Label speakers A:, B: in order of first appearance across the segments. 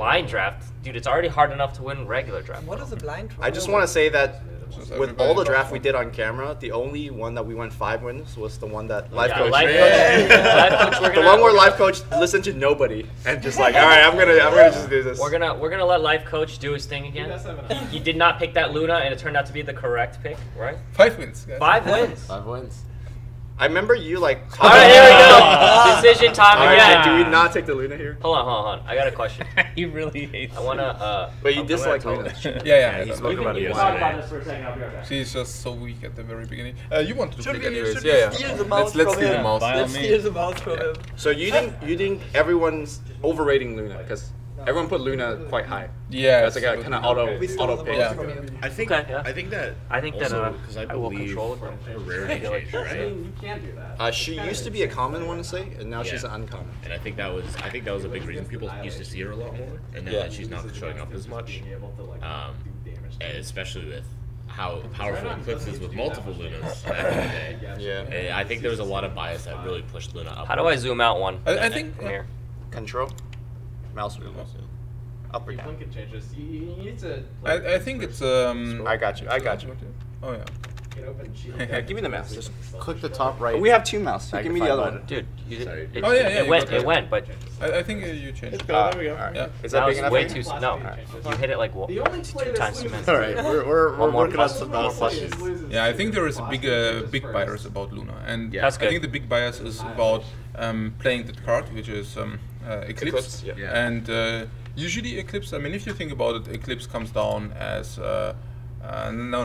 A: blind draft, dude, it's already hard enough to win regular draft.
B: What is a blind draft?
C: I just want to say that with all the draft we did on camera, the only one that we went 5 wins was the one that live coach.
A: Live coach,
C: the one where live coach listened to nobody and just like, all right, I'm gonna just do this.
A: We're gonna let live coach do his thing again. He did not pick that Luna, and it turned out to be the correct pick, right?
D: 5 wins, guys.
A: 5 wins.
E: 5 wins.
C: I remember you like.
A: All right, here we go. Decision time again.
C: Right, do we not take the Luna here?
A: Hold on. I got a question.
F: He really hates.
A: I wanna.
C: But you dislike Luna.
D: Yeah.
E: He spoke about it
A: Talk about
E: yesterday.
A: this for a second. I'll be right back.
D: She's just so weak at the very beginning. You wanted to pick
B: Should
D: anyways.
B: we steal the mouse
D: Let's
B: from
D: steal the
B: him?
D: mouse.
B: Let's steal the mouse from him.
C: So you think everyone's overrating Luna because everyone put Luna quite high.
D: Yeah.
C: That's like a kind of auto pick.
D: Yeah.
E: I think
A: Okay, yeah.
E: I think that because I
A: will
E: believe
A: control it.
E: her rarity changed, right?
A: You can do that.
C: She used to be a common, I want to say, and now she's an uncommon.
E: And I think that was a big reason people used to see her a lot more, and now that she's not showing up as much, and especially with how powerful Eclipse is with multiple Lunas back in the day.
C: Yeah.
E: And I think there was a lot of bias that really pushed Luna up.
A: How do I zoom out one?
D: I think
A: From here.
C: Control. Mouse wheel. Up or
G: Your phone
C: down.
G: can change this. You need to.
D: I think it's
C: I got you.
D: Oh yeah.
G: Get open.
C: Yeah, give me the mouse. Just
E: Click the top right.
C: we have 2 mouse. So give me the other one.
A: Dude,
E: Sorry.
D: Oh, yeah,
A: it
D: you
A: went,
D: got it.
A: it went, but
D: I think you changed.
C: There we go.
D: Yeah.
C: Is
A: that
C: that
A: was
C: big enough?
A: way
C: for you?
A: too. No, you hit it like
G: The only player
A: 2
G: that
A: times too
G: loses-
A: many.
E: All right, we're
A: One more
E: working on
A: plus.
E: some
A: One more plus.
E: plushes.
D: Yeah, I think there is a big bias about Luna, and
A: That's
D: I
A: good.
D: think the big bias is about playing the card, which is Eclipse,
C: yeah.
D: and usually Eclipse. I mean, if you think about it, Eclipse comes down as no.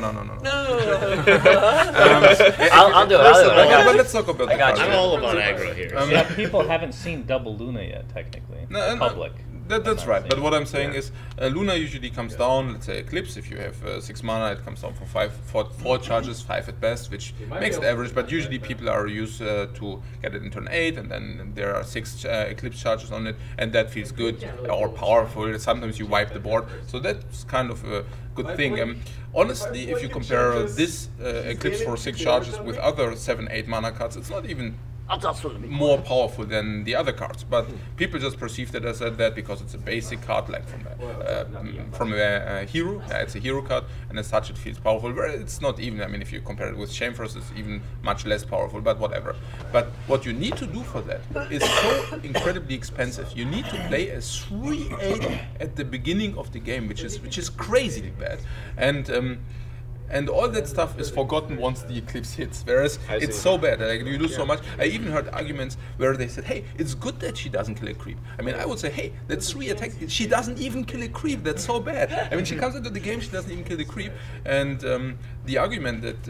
A: I'll do it.
D: First of all,
A: I got
D: but
A: you.
D: let's talk about
A: I
D: the
A: got
D: card.
E: I'm all about aggro here.
F: Yeah, people haven't seen double Luna yet, technically.
D: No,
F: Public.
D: That's right. But what I'm saying is, Luna usually comes down. Let's say Eclipse. If you have 6 mana, it comes down for 4 charges, 5 at best, which makes it average. But usually people are used to get it in turn 8, and then there are 6 Eclipse charges on it, and that feels good or powerful. Sometimes you wipe the board, so that's kind of a good thing. Honestly, if you compare this Eclipse for 6 charges with other 7, 8 mana cards, it's not even more powerful than the other cards, but people just perceive it as that because it's a basic card, like from a hero. Yeah, it's a hero card, and as such it feels powerful. Where it's not even. I mean, if you compare it with Shamefrost, it's even much less powerful. But whatever. But what you need to do for that is so incredibly expensive. You need to play a 3/8 at the beginning of the game, which is crazily bad, and all that stuff is forgotten once the Eclipse hits. Whereas it's so bad, like you lose so much. I even heard arguments where they said, "Hey, it's good that she doesn't kill a creep." I mean, I would say, "Hey, that's 3 attacks. She doesn't even kill a creep. That's so bad." I mean, she comes into the game, she doesn't even kill the creep. And the argument that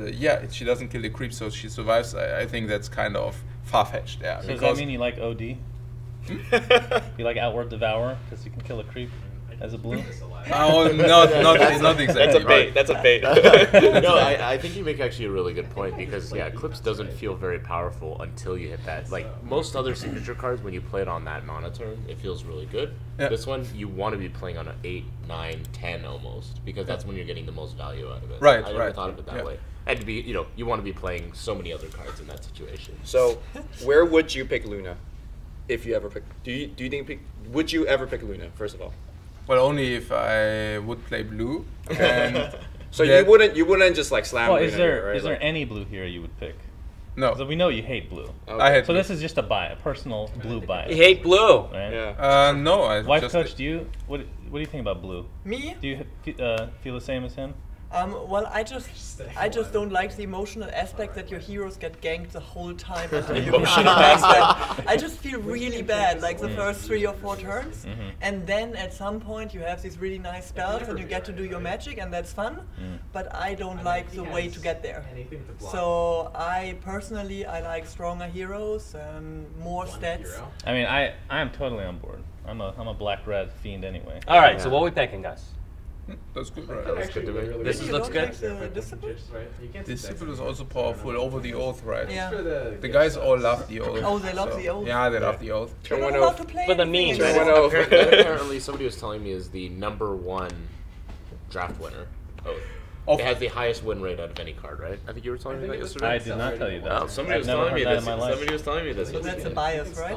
D: she doesn't kill the creep, so she survives, I think that's kind of far-fetched. Yeah.
F: So does that mean you like OD? You like Outward Devour because you can kill a creep as a blue?
D: Oh, not exactly.
C: That's a bait.
D: Right.
C: That's a bait.
E: No, I think you make actually a really good point because Eclipse doesn't feel very powerful until you hit that. Like most other signature cards, when you play it on that mana turn, it feels really good.
D: Yeah.
E: This one, you want to be playing on an 8, 9, 10 almost because that's when you're getting the most value out of it.
D: Right,
E: I never
D: right.
E: thought of it that
D: Yeah.
E: way. And to be, you want to be playing so many other cards in that situation.
C: So, where would you pick Luna, if you ever pick? Do you think would you ever pick Luna? First of all.
D: Well, only if I would play blue. And
C: So
D: that-
C: you wouldn't just like slam
F: Well,
C: Luna
F: is there
C: here, right?
F: is there
C: Like-
F: any blue hero you would pick?
D: no.
F: So we know you hate blue.
D: I had
F: So this is just a personal blue bias.
A: You hate blue.
F: Right?
C: Yeah.
D: no. I
F: Wife
D: just
F: coach, what do you think about blue?
B: Me?
F: Do you feel the same as him?
B: Well, I just don't like the emotional aspect that your heroes get ganked the whole time until you can back them. I just feel really bad, like the first 3 or 4 turns, and then at some point you have these really nice spells and you get to do your magic, and that's fun. But I don't like the way to get there. So I like stronger heroes, more stats.
F: I mean, I am totally on board. I'm a black-red fiend anyway.
A: All right, so what are we picking, guys?
D: That's good, right?
A: This
B: You
A: looks
B: don't
A: good.
B: like the discipline?
D: Disciple is also powerful over the oath, right?
B: Yeah.
D: The guys all love the oath.
B: Oh, they love the oath.
D: Yeah, they love the oath.
B: You're not
C: Turn
B: allowed
C: one
B: to
C: off.
B: play
A: For the
B: anything
A: memes,
B: in
A: right?
B: this.
C: One off.
E: Apparently, somebody was telling me is the #1 draft winner. Oath. It has the highest win rate out of any card, right? I think you were telling me that yesterday.
F: I did not tell you that.
E: Oh, somebody was
F: I've never
E: telling me
F: heard that
E: this.
F: in my life.
E: Somebody was telling me this.
B: So that's a bias, right?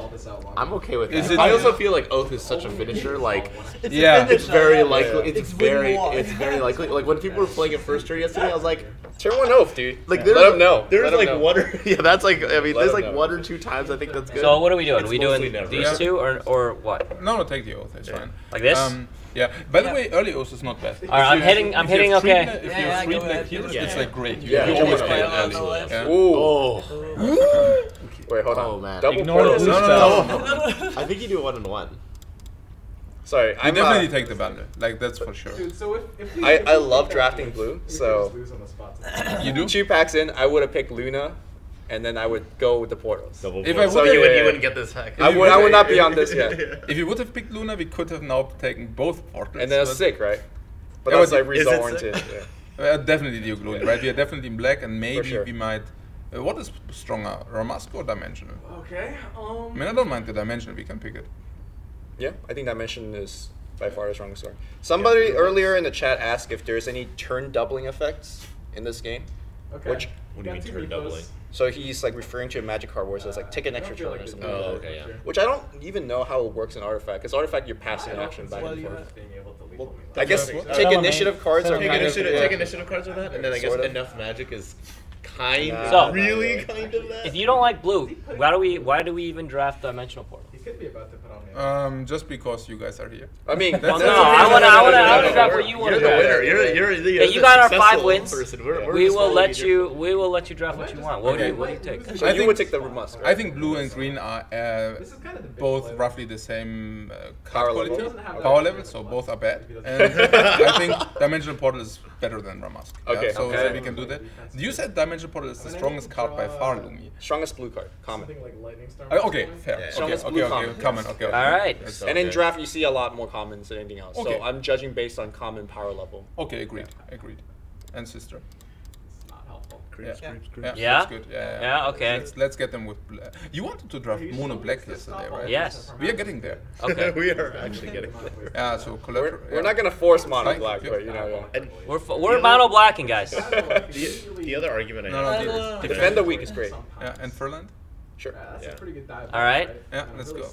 E: I'm okay with
D: Is
E: that.
D: it-
E: I also feel like Oath is such a finisher. Like,
B: It's
D: Yeah.
B: a finisher,
E: it's very
B: yeah.
E: likely.
B: It's win more.
E: It's very likely. Like when people were playing it first turn yesterday, I was like,
C: Turn 1 oath, dude.
E: like
C: Let him know.
E: There's
C: Let him
E: like
C: know.
E: one or that's like I mean
C: Let
E: there's
C: him
E: like
C: know.
E: 1 or 2 times I think that's good.
A: So what are we doing?
E: It's
A: we
E: mostly
A: doing
E: never.
A: these
D: Yeah.
A: two or what?
D: No, take the oath. It's fine.
A: Like this?
D: Yeah. By the way, early oath is not bad.
A: All right, I'm hitting. I'm hitting. Okay.
D: If you
B: Yeah,
D: have
B: go
D: 3 black
B: ahead.
D: heroes,
E: Yeah.
D: it's like great.
C: Yeah.
D: You always
C: Yeah.
D: play it
B: Yeah.
D: early.
B: Yeah.
D: Yeah.
C: Ooh.
E: Oh,
C: Wait, hold on.
E: Oh, man.
C: Double
F: Ignore the
C: portal.
F: blue
D: No,
F: spell.
E: I think you do 1 and 1.
C: Sorry,
D: You
C: I'm
D: definitely take the bundle. Like that's for sure.
G: Dude, so if we,
C: I love drafting blue, so
D: You do?
C: 2 packs in, I would have picked Luna, and then I would go with the portals.
E: Double
D: If
E: foil.
D: I
E: so
D: would-
E: you,
C: yeah, yeah.
E: wouldn't get this hack.
C: I would not be on this yet.
D: If you would have picked Luna, we could have now taken both portals.
C: And then it's
D: but-
C: sick, right? But
D: Yeah,
C: that's
D: but
C: like
E: is it
C: result
E: sick?
C: warranted. Yeah.
D: Definitely Duke Luna, right? We are definitely in black, and maybe
C: sure.
D: we might. What is stronger, Ramask or Dimensional?
G: Okay.
D: I mean, I don't mind the Dimensional. We can pick it.
C: Yeah, I think Dimension is by far the strongest card. Somebody earlier in the chat asked if there's any turn doubling effects in this game.
G: Okay.
C: Which-
E: What do you mean turn doubling?
C: So he's like referring to a magic card where it says like take an extra turn or something.
E: Oh,
C: like that.
E: okay, yeah.
C: Which I don't even know how it works in Artifact. Because Artifact you're passing action back
B: Well,
C: and
B: you
C: forth.
B: have-
C: I guess
D: What?
C: take initiative cards are
E: Take
C: kind
E: initiative,
C: of
E: take initiative cards with that, and then I guess
C: Sort of.
E: enough magic is kind
C: Nah.
E: of,
A: So-
E: really kind of that.
A: If you don't like blue, why do we even draft Dimensional Portal?
G: He could be about to put on me.
D: Just because you guys are here.
C: I mean,
A: Well,
C: that's
A: no,
C: the
A: I
C: reason-
A: wanna draft what you want
E: You're
A: to
E: the
A: draft.
E: winner. You're
A: Yeah, you got our 5
E: successful
A: wins.
E: person. We're
A: We
E: just
A: will
E: following
A: let
E: you.
A: you. We will let you draft what you want. What do
D: Okay.
A: you take?
C: So
D: I
C: you
D: think-
C: would take the Musk, right?
D: I think blue and green are
G: This is kind of the big
D: both
G: play.
D: roughly the same
C: Power
D: card
C: level.
D: quality,
G: Doesn't have
D: power
G: that-
D: level, so both are bad. And I think Dimensional Portal is better than Ramask.
C: Okay,
D: so
C: okay.
D: we can do that. You said Dimensional Portal is the strongest card by far, Lumi.
C: Strongest blue card, common.
G: Something like lightning storm.
D: Okay, fair.
E: Yeah.
D: Okay,
C: Strongest
D: okay,
C: blue
D: okay,
C: common.
D: common. Okay.
A: All right.
D: That's-
C: And in
E: Okay.
C: draft you see a lot more commons than anything else.
D: Okay.
C: So I'm judging based on common power level.
D: Okay, agreed. And sister.
G: It's not helpful.
D: Yeah.
B: Yeah.
A: Yeah?
D: That's good. Yeah.
A: Yeah, okay.
D: Let's get them with. You wanted to draft mono black yesterday, right?
A: Yes.
D: We are getting there.
A: Okay.
E: We are actually getting there.
D: Yeah. So collateral.
C: We're not gonna force mono
D: Fine.
C: black,
D: Yeah.
C: but you know.
E: And
A: We're mono blacking, guys.
E: the other argument I
D: No,
E: have.
D: no,
C: Defend the weak is great.
D: Yeah. And Furland.
C: Sure.
G: That's
E: Yeah.
G: a pretty good dive.
A: All right.
D: Yeah. Let's go.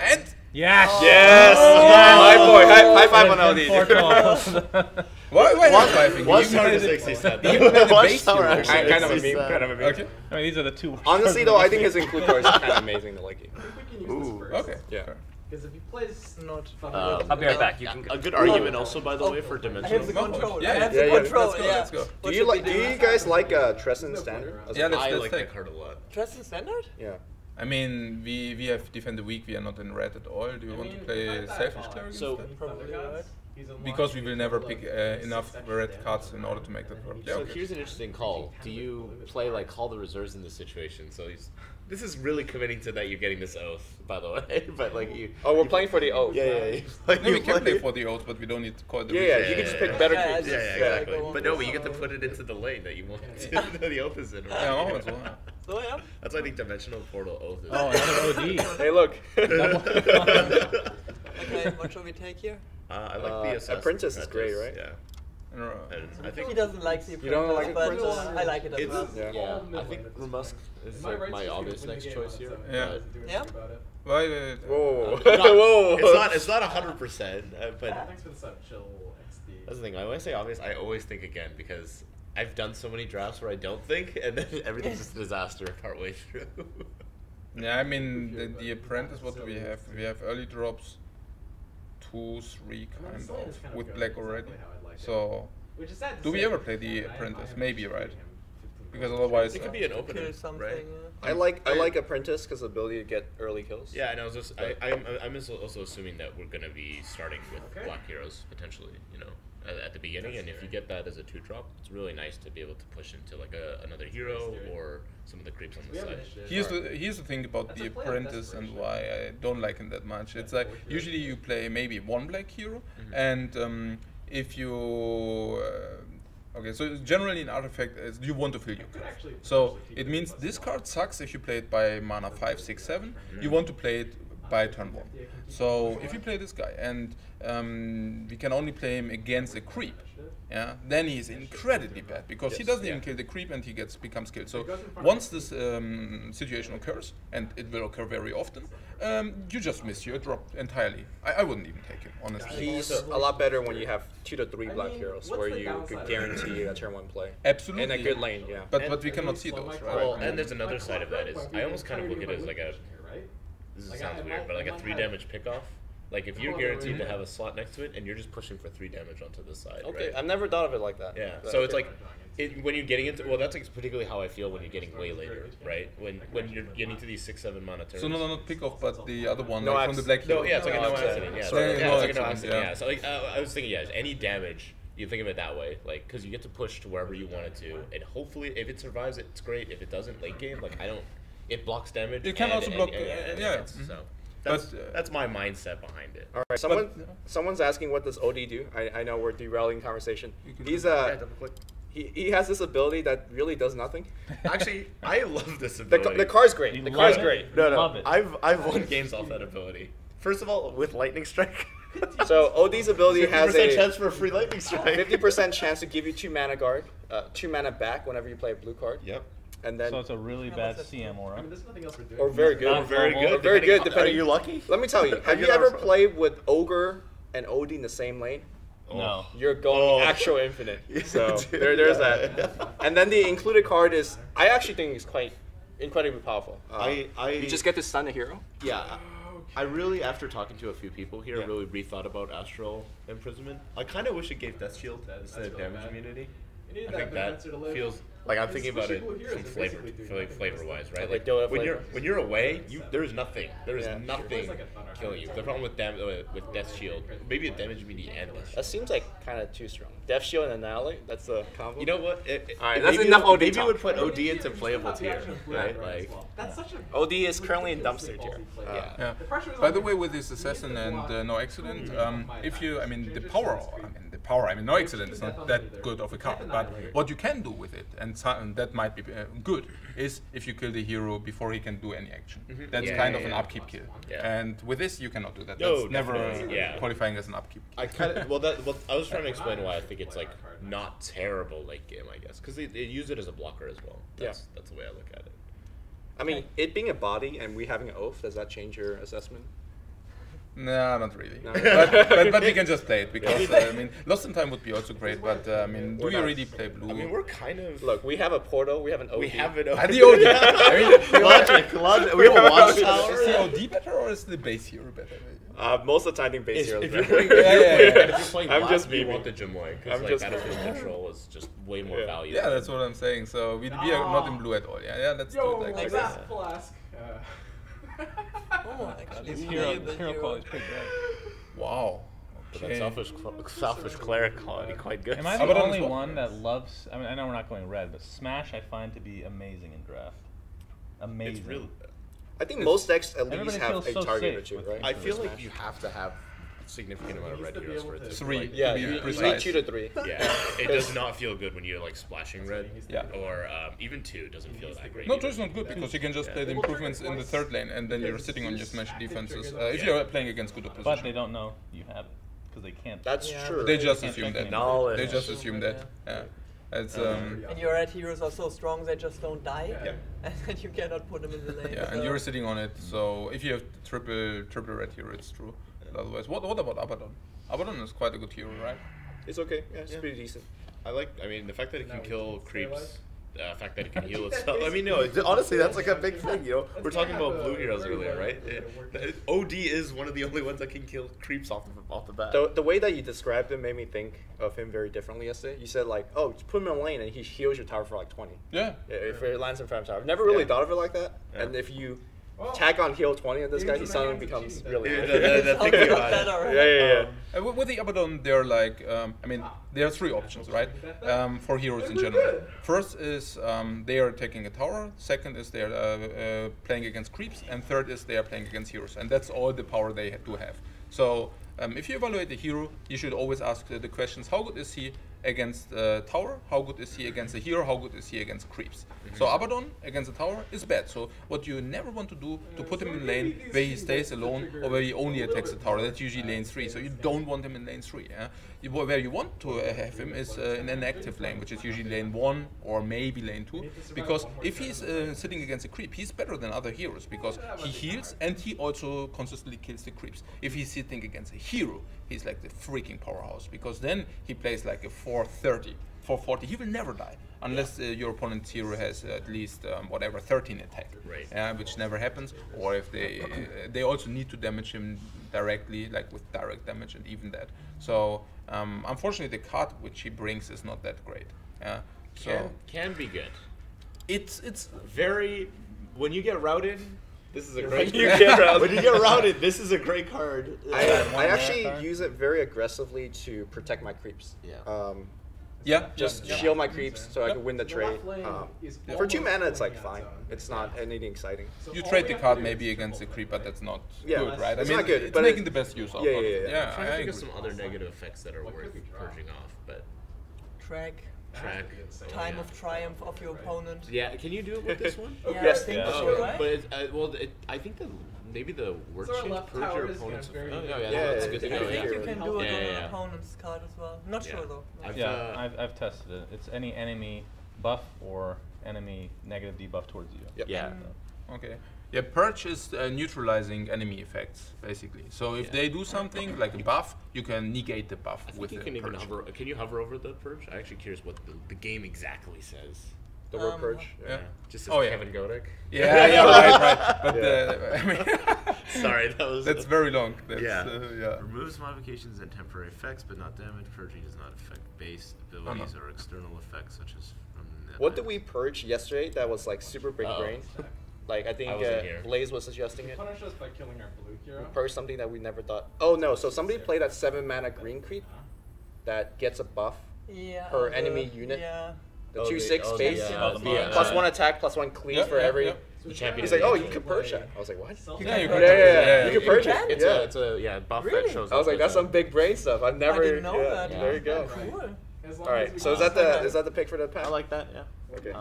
D: And
F: Yes.
C: Yes! My boy, high five on LD.
D: why high fiving?
E: One
D: You
E: star
D: played
E: to
D: it-
E: 60 cent.
D: You played the
E: One
D: base
E: star
D: hero.
E: actually.
C: Kind of a
E: 60
C: meme.
E: cent.
C: Kind of a meme.
D: Okay.
F: I mean, these are the two. worst
C: Honestly
F: cards
C: though,
F: in
C: I
F: the
C: think his
F: game.
C: include cards are kind of amazing to like.
G: I think we can use
C: Ooh,
G: this first.
D: Okay.
C: Yeah.
D: fair.
G: Because if he plays
B: Not
A: I'll be right back. You can.
E: A good argument also, by the way, for
B: I have
E: dimensional.
B: the control.
D: Yeah,
B: I have
C: yeah,
B: the
C: yeah,
B: control.
D: let's go,
B: Yeah.
D: let's go.
B: What
C: Do you
B: should we
C: like? Do you guys like Tresson standard?
D: Yeah,
E: I
D: let's
E: like
D: take.
E: that card a lot.
B: Tresson standard?
C: Yeah.
D: I mean, we have defend the weak. We are not in red at all. Do you want to play selfish cleric
E: So-
D: instead?
B: Probably right.
D: Because we will never pick enough red cards in order to make that work. Yeah,
E: So
D: okay.
E: here's an interesting call. Do you play like call the reserves in this situation? So this is really committing to that you're getting this oath, by the way. But like you.
C: Oh, we're playing for the O.
E: Yeah.
D: No, we can play for the oath, but we don't need to call it the
C: Yeah,
D: reserve.
C: yeah. You can just
E: Yeah,
C: pick better
B: yeah,
C: creeps.
E: Yeah,
B: Yeah,
E: exactly.
B: go on.
E: But no, but you get to put it into the lane that you want to, the oath is in. Right?
D: Yeah, machen wir so. Ja.
B: So yeah.
E: That's why I think dimensional portal oath is.
F: Oh, another OD.
C: Hey, look.
B: Okay, what should we take here?
E: I like the assassin
C: Apprentice is great, right?
E: Yeah.
D: No, no.
E: And I
B: He
E: think
B: doesn't like the
C: You don't like
B: Apprentice, but
C: Apprentice?
B: I like it as
E: it's
B: well.
C: Yeah.
E: I think Ramusk is like my obvious next choice here.
D: Yeah.
E: But
B: Yeah?
D: Why?
C: Whoa.
E: not-
C: Whoa.
E: It's not 100%, but
G: Thanks for the sub, chill XD.
E: that's the thing. When I say obvious, I always think again because I've done so many drafts where I don't think, and then everything's just a disaster partway through.
D: Yeah, I mean, the apprentice, what do we have? We have early drops, 2, 3 kind of, with black already. So,
G: Which is sad to
D: do we
G: say,
D: ever play the
G: because I
D: apprentice?
G: haven't
D: Maybe,
G: seen
D: right?
G: him 15
D: Because
G: points.
D: otherwise,
E: It could be an opener,
B: Kill something.
E: right?
C: I like Apprentice because the ability to get early kills.
E: Yeah, and I was just I'm also assuming that we're gonna be starting with
G: Okay.
E: black heroes potentially, you know, at the beginning, and if you get that as a 2-drop, it's really nice to be able to push into like another hero or some of the creeps on the
G: We have
E: side.
G: initiative.
D: here's the thing about
G: That's
D: the
G: a play of
D: apprentice and why I don't like him that much. It's like usually you play maybe one black hero, and if you okay, so generally in artifact you want to fill your card. So it means this card sucks if you play it by mana 5, 6, 7. You want to play it by turn 1. So if you play this guy and we can only play him against a creep, yeah, then he's incredibly bad because he doesn't even kill the creep and he becomes killed. So once this situation occurs, and it will occur very often, you just miss your drop entirely. I wouldn't even take him, honestly.
C: He's a lot better when you have 2 to 3 black heroes where you could guarantee a turn 1 play.
D: Absolutely.
C: In a good lane, yeah.
D: But we cannot see those, right?
E: Well, and there's another side of that is I almost kind of look at it as like a, this sounds weird, but like a 3 damage pickoff. Like if you're guaranteed to have a slot next to it and you're just pushing for 3 damage onto the side.
C: Okay,
E: right?
C: I've never thought of it like that.
E: Yeah,
C: But
E: so it's
C: okay.
E: like, when you're getting into, well, that's like particularly how I feel when you're getting way later, right? When you're getting to these 6-7 mana turns.
D: So not pick off, but the other one,
C: No
D: like from the black hero.
E: No, yeah, it's like a no
C: accident.
E: accident. Yeah,
C: Sorry.
E: it's
D: No
E: like a no
D: accident,
E: accident.
D: yeah.
E: Yeah. So like, I was thinking, any damage, you think of it that way, like, because you get to push to wherever you want it to, and hopefully, if it survives, it's great. If it doesn't, late game, like it blocks damage.
D: It can also block,
E: and
D: yeah.
E: hits, so
D: But,
E: that's my mindset behind it.
C: All right, someone's asking what does OD do. I know we're derailing conversation. He's he has this ability that really does nothing.
E: Actually, I love this ability.
C: The car's great.
F: You
C: The
F: love
C: car's
F: it?
C: great.
F: Love it.
E: I've won games off that ability. First of all, with lightning strike.
C: So OD's ability has
E: 50%
C: a
E: chance for a free lightning strike.
C: 50% chance to give you 2 mana guard, 2 mana back whenever you play a blue card.
E: Yep.
C: And then
F: So it's a really bad CM aura.
G: There's nothing else we're doing.
C: or very good.
F: Not
E: Very
F: global.
E: good.
C: Or very good,
E: Are
C: depending.
E: you lucky?
C: Let me tell you. Have you ever played with Ogre and OD in the same lane?
F: No.
C: You're going actual infinite. So there's that. And then the included card is, I actually think is quite incredibly powerful. You just get to stun a hero.
E: Yeah. I really, after talking to a few people here, really rethought about Astral Imprisonment. I kind of wish it gave Death Shield instead of damage immunity. I think that feels like I'm thinking about it from flavor-wise, right?
C: Like Dota
E: when you're away, there's nothing
C: Yeah.
E: killing you. The problem with Death Shield, maybe a damage immunity and Death Shield.
C: That seems like kind of too strong. Death Shield and Annihilate, that's the combo.
E: You know what?
C: Alright, that's enough OD
E: Maybe
C: talk.
E: would put OD into playable tier, right? Like,
G: That's such a
C: OD is currently in dumpster tier.
D: Yeah. By the way, with this assassin and no accident, if you, no accident is not that good of a card. But what you can do with it, and that might be good, is if you kill the hero before he can do any action. That's kind of an upkeep kill.
E: Yeah.
D: And with this, you cannot do that.
E: No,
D: That's never
E: definitely, yeah.
D: qualifying as an upkeep kill.
E: I kind of I was trying to explain why I think it's like not terrible late game, I guess, because they use it as a blocker as well. That's the way I look at it.
C: I mean, it being a body and we having an oath, does that change your assessment?
D: Nah, not really.
C: No.
D: but we can just play it because Lost in Time would be also great. But do you
C: not-
D: really play blue?
E: I mean, we're kind of
C: Look, we have a portal, we have an OD.
E: we have it.
D: And the OD.
E: Logic. We have a watchtower.
D: Is the OD better or is the base hero better?
C: Most of the time, I think base heroes
E: If you're
C: better.
E: playing, if
D: Yeah.
E: you're playing
C: I'm
E: black,
C: just
E: you
C: memeing.
E: want the Jamoy
C: I'm
E: because like
C: just-
E: battlefield control is just way more value.
D: Yeah, that's what I'm saying. So we are not in blue at all. Yeah, let's do it like this.
G: Flask. Flask.
B: Oh, actually,
F: His
B: playable
F: hero quality is pretty good.
D: Wow.
E: But that
D: Okay.
E: selfish cleric quality quite good.
F: Am I the
D: Abaddon
F: only
D: as well.
F: one that loves? I mean, I know we're not going red, but Smash I find to be amazing in draft. Amazing.
E: It's really.
C: I think most decks at least
F: Everybody
C: have
F: feels
C: a
F: so
C: target
F: safe
C: or two,
F: with
C: right?
E: I
F: for
E: feel
F: the
E: like
C: Smash.
E: you have to have a significant amount of red heroes for it to
D: 3
E: like,
C: Yeah,
D: to be
C: you need
D: precise.
C: 2 to 3.
E: Yeah, it does not feel good when you're like splashing red.
D: Yeah.
E: Or even 2 doesn't feel that great.
D: No,
E: either.
D: 2 is not good because you can just play the improvements in the third lane and then you're sitting on your smash defenses. If you're playing against good opposition.
F: But they don't know you have it because they can't.
C: That's
B: Yeah,
C: true.
D: They just
F: Can't
D: assume
F: check
D: that.
F: in.
E: Knowledge.
D: They just assume that. Yeah. It's
B: And your red heroes are so strong they just don't die,
E: Yeah.
B: and then you cannot put them in the lane.
D: yeah, and
B: so-
D: you're sitting on it. So if you have triple red hero, it's true. But otherwise, what about Abaddon? Abaddon is quite a good hero, right?
C: It's okay. Yeah, it's pretty decent.
E: I mean, the fact that it can kill creeps, the fact that it can heal itself. I mean, no, honestly, that's like a big thing, you know? We're talking about blue heroes earlier, right? OD is one of the only ones that can kill creeps off the bat.
C: The way that you described him made me think of him very differently yesterday. You said like, oh, just put him in a lane and he heals your tower for like 20.
D: Yeah.
C: If it lands in front of tower. I've never really thought of it like that.
E: Yeah.
C: And if you tag on heal 20 on this guy, he suddenly becomes really
E: Yeah,
C: good.
E: the
B: Sounds
E: thinking
B: a lot
E: about it.
B: better.
C: Yeah.
D: With the Abaddon, they're like, there are 3 options, right? For heroes in general. First is they are taking a tower. Second is they are playing against creeps. And third is they are playing against heroes. And that's all the power they do have. So if you evaluate the hero, you should always ask the questions: how good is he against tower, how good is he against a hero, how good is he against creeps. So Abaddon against a tower is bad. So what you never want to do to put him in lane where he stays alone or where he only attacks the tower. That's usually lane 3. So you don't want him in lane 3. Yeah? Where you want to have him is in an active lane, which is usually lane 1 or maybe lane 2. Because if he's sitting against a creep, he's better than other heroes because he heals and he also consistently kills the creeps. If he's sitting against a hero, he's like the freaking powerhouse because then he plays like a 430, 440. He will never die unless your opponent's hero has at least whatever 13 attack, which never happens. Or if they also need to damage him directly, like with direct damage, and even that. So unfortunately, the card which he brings is not that great. So
E: can be good.
D: It's
E: very when you get routed. This is a great.
C: When you get
E: routed, this is a great card.
C: I actually use it very aggressively to protect my creeps. Just shield my creeps so I can win the trade. For 2 mana, it's like fine. It's not anything exciting.
D: You trade the card maybe against the creep, but that's not good, right?
C: It's not good.
D: It's
C: but
D: making the best use of it.
E: I'm trying to think of some other negative effects that are worth purging off, but
B: track. Time of triumph of your opponent.
E: Yeah, can you do it with this one?
C: Yes.
B: I think so, right?
E: But I think that maybe the worksheet purge your opponent's. That's good to know.
B: I think you can do it on an opponent's card as well. Not sure though.
F: I've tested it. It's any enemy buff or enemy negative debuff towards you.
E: Yeah.
D: Okay. Yeah, purge is neutralizing enemy effects basically. So if they do something like a buff, you can negate the buff with
E: you can even hover. Can you hover over the purge? I'm actually curious what the game exactly says.
C: The word purge?
E: Just says Kevin Godek?
D: Right. But I mean
E: sorry,
D: that's very long. That's,
E: Removes modifications and temporary effects, but not damage. Purging does not affect base abilities or external effects such as from.
C: What did we purge yesterday? That was like super big brain. Like I think Blaze was suggesting it.
G: Punish us by killing our blue hero.
C: Purge something that we never thought. Oh no! So somebody played that 7 mana green creep that gets a buff per enemy unit. The 2/6 base, +1 attack, +1 cleave for every. He's like, oh, you can purge that. I was like, what?
D: You
C: can purge it.
E: It's a buff that shows up.
C: I was like, that's some big brain stuff. I've never.
B: I didn't know that.
C: There you go.
B: Cool.
C: All right. So is that the pick for the pack?
E: I like that. Yeah.
C: Okay.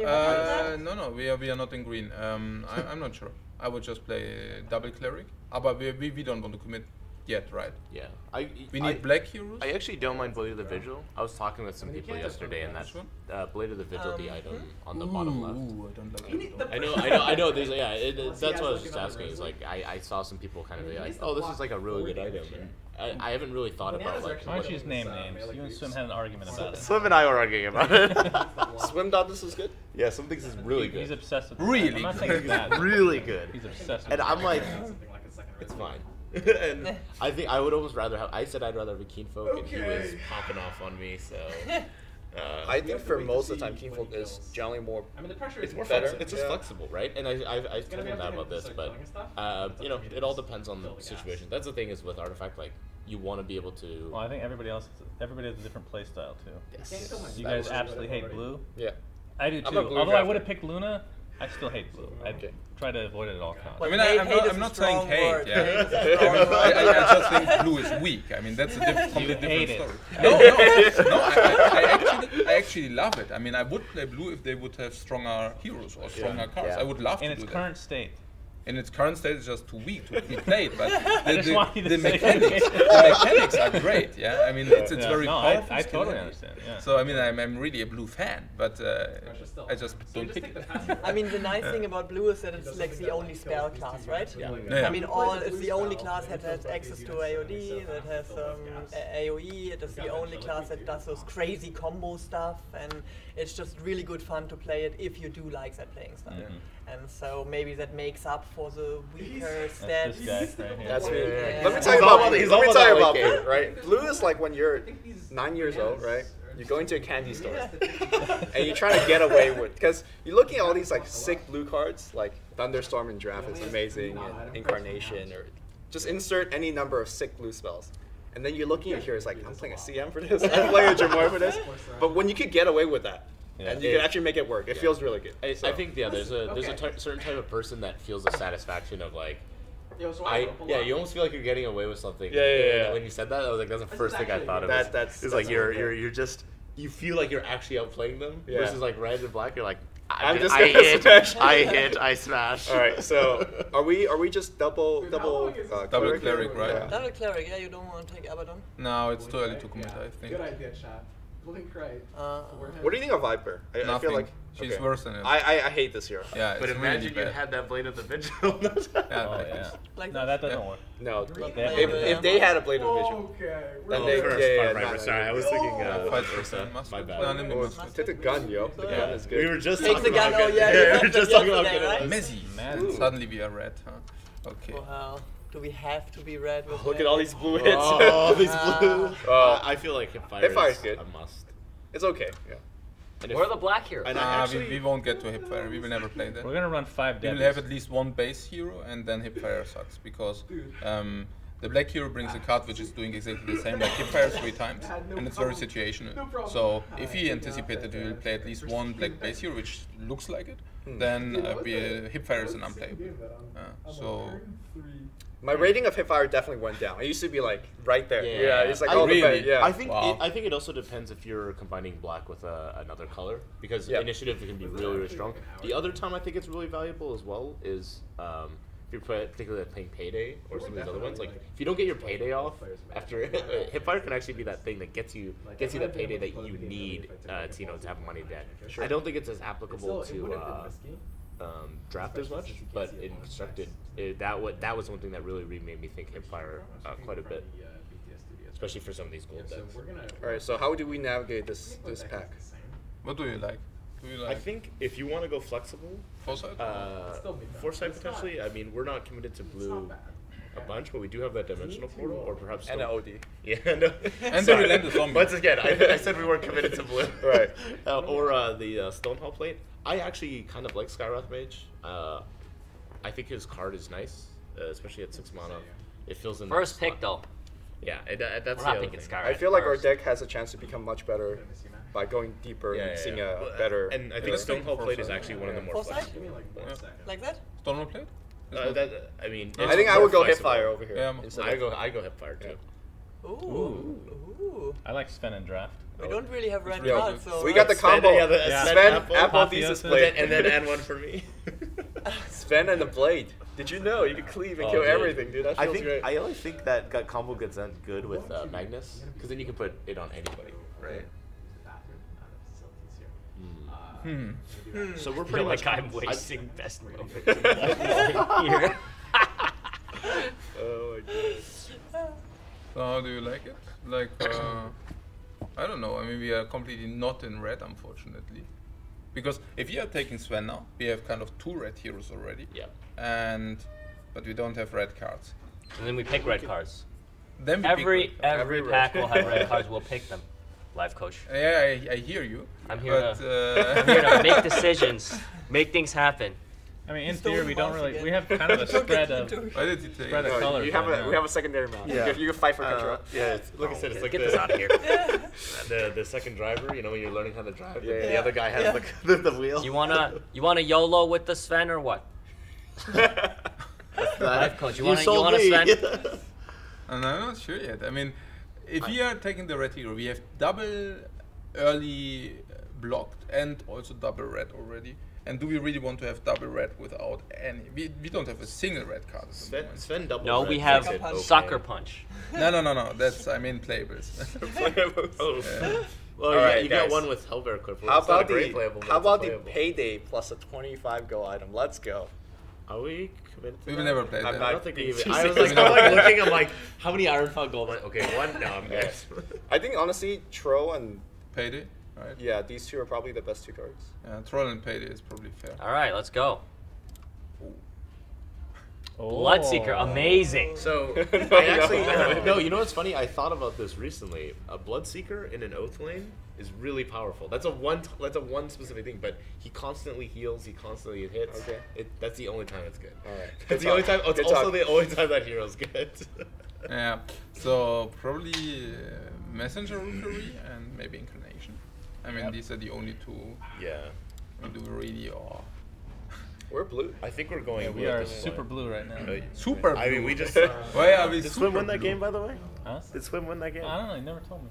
D: No, we are not in green. I'm not sure. I would just play double cleric. But we don't want to commit yet, right?
E: Yeah.
D: We need black heroes.
E: I actually don't mind Blade of the Vigil. I was talking with some people yesterday, and that's Blade of the Vigil, the item on the bottom left.
D: I don't like
E: that. I know. There's that's what I was just asking. Is like I saw some people kind of be like, oh, this is like a really good item. And I haven't really thought about like.
F: Why don't you just name names? You and Swim had an argument about it.
E: Swim and I were arguing about it.
C: Swim thought this was good.
E: Yeah, Swim thinks it's really good.
F: He's obsessed with
D: Really
F: it. I'm not saying it's bad.
E: Really good.
F: He's obsessed with
E: And
F: it.
E: I'm like, it's fine. And I think I would almost rather have. I said I'd rather have a Keenfolk, and he was popping off on me. So
C: I think for most of the time, Keenfolk is generally more.
G: I mean, the pressure
C: it's
G: is
C: more
G: better.
C: flexible.
E: it's just flexible, right? And I told him that about this, but it all depends on the situation. That's the thing is with Artifact, like you want to be able to.
F: Well, I think everybody has a different play style too.
E: Yes.
F: You guys absolutely hate blue.
C: Yeah.
F: I do too. Although I would have picked Luna, I still hate blue. I try to avoid it at all costs.
D: I mean, I'm not saying hate. Yeah. I just think blue is weak. I mean, that's a completely different story. No. I actually love it. I mean, I would play blue if they would have stronger heroes or stronger cards. I would love to do that.
F: In its current state.
D: In its current state, it's just too weak to be played. But the mechanics are great. Yeah, I mean, it's very powerful.
F: I totally understand. Yeah.
D: So I mean, I'm really a blue fan, but I just don't pick it.
B: I mean, the nice thing about blue is that it's like the only spell class, right?
D: Yeah.
B: I mean, it's the only class that has access to AOD, that has AOE. It is the only class that does those crazy combo stuff, and it's just really good fun to play it if you do like that playing style. And so maybe that makes up for the weaker stats.
F: This guy right here.
C: That's me. Let me tell you about blue, right? Blue is like when you're 9 years old, right? You go into a candy store and you're trying to get away with, because you're looking at all these like sick blue cards, like Thunderstorm and Draft is amazing, and Incarnation, or just insert any number of sick blue spells. And then you're looking at here, it's like, I'm playing a CM for this, I'm playing a Jamoy for this. But when you could get away with that, and you can actually make it work, it feels really good.
E: I think there's a certain type of person that feels the satisfaction of like You almost feel like you're getting away with something.
C: Yeah.
E: When you said that, I was like, that's the first thing I thought of.
C: That's
E: like you're just you feel like you're actually outplaying them versus like red and black. You're like, I
C: smash.
E: I smash.
C: All right, so are we just double
D: cleric, right?
C: Yeah.
B: Double cleric, yeah, you don't want to take Abaddon?
D: No, it's too early to commit, I think.
G: Good idea, chat. Blink right.
C: What do you think of Viper? I feel
D: Nothing.
C: like
D: She's worse than it.
C: I hate this hero.
D: Yeah,
E: But
D: it's
E: imagine
D: really
E: you
D: bad.
E: had that Blade of the Vigil.
F: Oh yeah.
B: Like
F: No, that doesn't work.
C: No,
F: Yeah.
C: if they had a Blade of Vision,
G: Okay.
C: then
E: Oh,
C: they
E: right. Sorry, I was thinking.
D: Fight first and must.
E: My bad.
D: No, let me
C: Oh,
D: must.
C: take the gun, yo. The gun is good.
E: We were just
B: Take
E: talking
B: the gun,
E: about
B: oh, yeah,
E: good.
B: you
E: we
B: had
E: were
B: that
E: just talking about
B: yesterday,
E: good.
B: right?
D: Messi.
F: Man.
D: Suddenly we are red, huh? Okay.
B: Wow. Do we have to be red with
C: Look
B: red?
C: at all these blue hits.
E: Oh, these blue.
C: I
E: I feel like Hipfire
C: Hipfire's good.
E: a must.
C: It's okay. Yeah.
E: And
A: Where are the black heroes?
E: And
D: Nah,
E: actually,
D: we won't get to Hipfire. We will never play that.
F: We're gonna run 5
D: We will
F: dead.
D: have at least one base hero, and then Hipfire sucks because the black hero brings a card which is doing exactly the same like Hipfire 3 times, and it's very situational. So if he anticipated we will play at least one black base hero, which looks like it, then Hipfire is an unplayable. So
C: My rating of Hipfire definitely went down. It used to be like right there.
E: Yeah.
C: It's like
E: I
C: all the
D: really-
C: best. Yeah.
E: I think
D: Wow.
E: I think it also depends if you're combining black with another color because
C: Yeah.
E: initiative can be really, really strong. The other time I think it's really valuable as well is if you're particularly playing Payday or some of these other ones. Like if you don't get your Payday off after Hipfire can actually be that thing that gets you that Payday that you need to have money dead. I don't think it's as applicable to draft as much, but in constructed, that was one thing that really made me think Hipfire quite a bit, especially for some of these gold decks.
C: All right. So how do we navigate this pack?
D: what do you like? Do you
E: I
D: like
E: think if you want to go flexible,
D: Foresight?
E: Foresight potentially. I mean, we're not committed to blue a bunch, but we do have that dimensional portal, or perhaps
C: And an OD.
E: Yeah, no.
D: And
E: Sorry.
D: the Relentless Zombie.
E: Once again, I said we weren't committed to blue.
C: Right.
E: Or the Stonehall plate. I actually kind of like Skywrath Mage. I think his card is nice, especially at 6 mana. It fills in.
A: First
E: that
A: pick
E: slot.
A: though.
E: Yeah, that's
A: We're
E: the
A: not
E: other
A: picking
E: thing.
A: Skyrim.
C: I feel like our deck has a chance to become much better by going deeper and seeing a better.
E: And I think Stonehall plate is actually one of the more
B: Foresight?
E: flexible.
B: Like that?
D: Stone plate?
E: I mean,
C: I think I would go Hipfire over here.
D: Yeah,
C: instead
E: I
C: of-
E: go Hipfire too.
B: Ooh.
F: I like Sven and draft.
B: We don't really have red
D: really
B: cards,
D: good.
B: so.
C: We got the
E: Sven,
C: combo.
E: yeah, the
F: Yeah.
C: Sven,
E: Apple,
C: Apple
F: Apotheosis.
C: thesis blade,
E: and then add one for me.
C: Sven and the blade. Did you know you could cleave and kill
E: dude.
C: everything, dude? That feels great.
E: I only think that combo gets good with Magnus, because then you can put it on anybody, right? So we're
A: I
E: pretty
A: feel
E: much.
A: like I'm wasting best moment.
C: Oh
A: Here.
C: my god.
D: So how do you like it? Like, I don't know. I mean, we are completely not in red, unfortunately. Because if you are taking Sven now, we have kind of 2 red heroes already.
E: Yeah.
D: But we don't have red cards.
A: And then we pick red cards.
D: Then we
A: Every
D: pick red cards.
A: every
C: Every
A: pack
C: red.
A: will have red cards. We'll pick them. Life coach.
D: Yeah, I hear you.
A: I'm here
D: But
A: I'm here to make decisions, make things happen.
F: I mean, in
B: Stone
F: theory, we don't
B: mouse
F: really.
B: again.
F: We have kind of a spread of.
D: why did you take?
F: Spread of
C: No,
F: colors.
C: you have
F: right
C: a,
F: now.
C: we have a secondary mount.
E: Yeah.
C: You can fight for control.
E: Yeah, like I said, it's like
A: Get this out of here.
E: the second driver. You know, when you're learning how to drive,
C: Yeah,
E: the
C: yeah.
E: other guy has the wheel.
A: You wanna YOLO with the Sven or what? Life coach. You wanna Sven?
D: And I'm not sure yet. I mean, if we are taking the red hero, we have double early blocked and also double red already. And do we really want to have double red without any? We don't have a single red card at the moment.
E: Sven double.
A: No,
E: red
A: we
E: makes
A: have
E: it okay.
A: sucker punch.
D: No. That's, I mean, playables.
E: Oh.
D: Yeah.
E: Well,
C: All right,
E: you got
C: guys.
E: one with Hellbear Clip.
C: How
E: It's not a
C: about
E: great
C: the
E: playable, but
C: how
E: it's
C: about the
E: playable.
C: payday plus a 25 go item? Let's go.
E: Are we committed to
D: We will
E: that?
D: never play
C: I'm
D: that.
C: not-
E: I don't think we even.
C: Jesus.
E: I was like, I'm like looking. I'm like, how many Ironfall gold? Like, okay, one. No, I'm good.
C: I think honestly, Tro and
D: Payday, right?
C: yeah, these two are probably the best 2 cards.
D: Yeah, Troll and Payday is probably fair.
A: All right, let's go.
F: Oh.
A: Bloodseeker, amazing.
E: So
C: No,
E: I actually
C: no.
E: no. You know what's funny? I thought about this recently. A Bloodseeker in an Oath lane is really powerful. That's a one specific thing. But he constantly heals. He constantly hits.
C: Okay.
E: That's the only time it's good.
C: All right.
E: That's the only time. It's
C: Good
E: also
C: talk.
E: the only time that hero's good.
D: Yeah, so probably Messenger Rookery and maybe Incarnation. I mean, these are the only 2
E: Yeah.
D: we do really, or
C: We're blue.
E: I think we're going blue.
F: We
E: at
F: are
E: this point.
F: super blue right now.
D: Super blue.
E: I mean, we just.
D: Why are we
E: Did
D: super
E: Swim win that
D: blue?
E: game, by the way?
F: Huh?
E: Did Swim win that game?
F: I don't know. You never told me.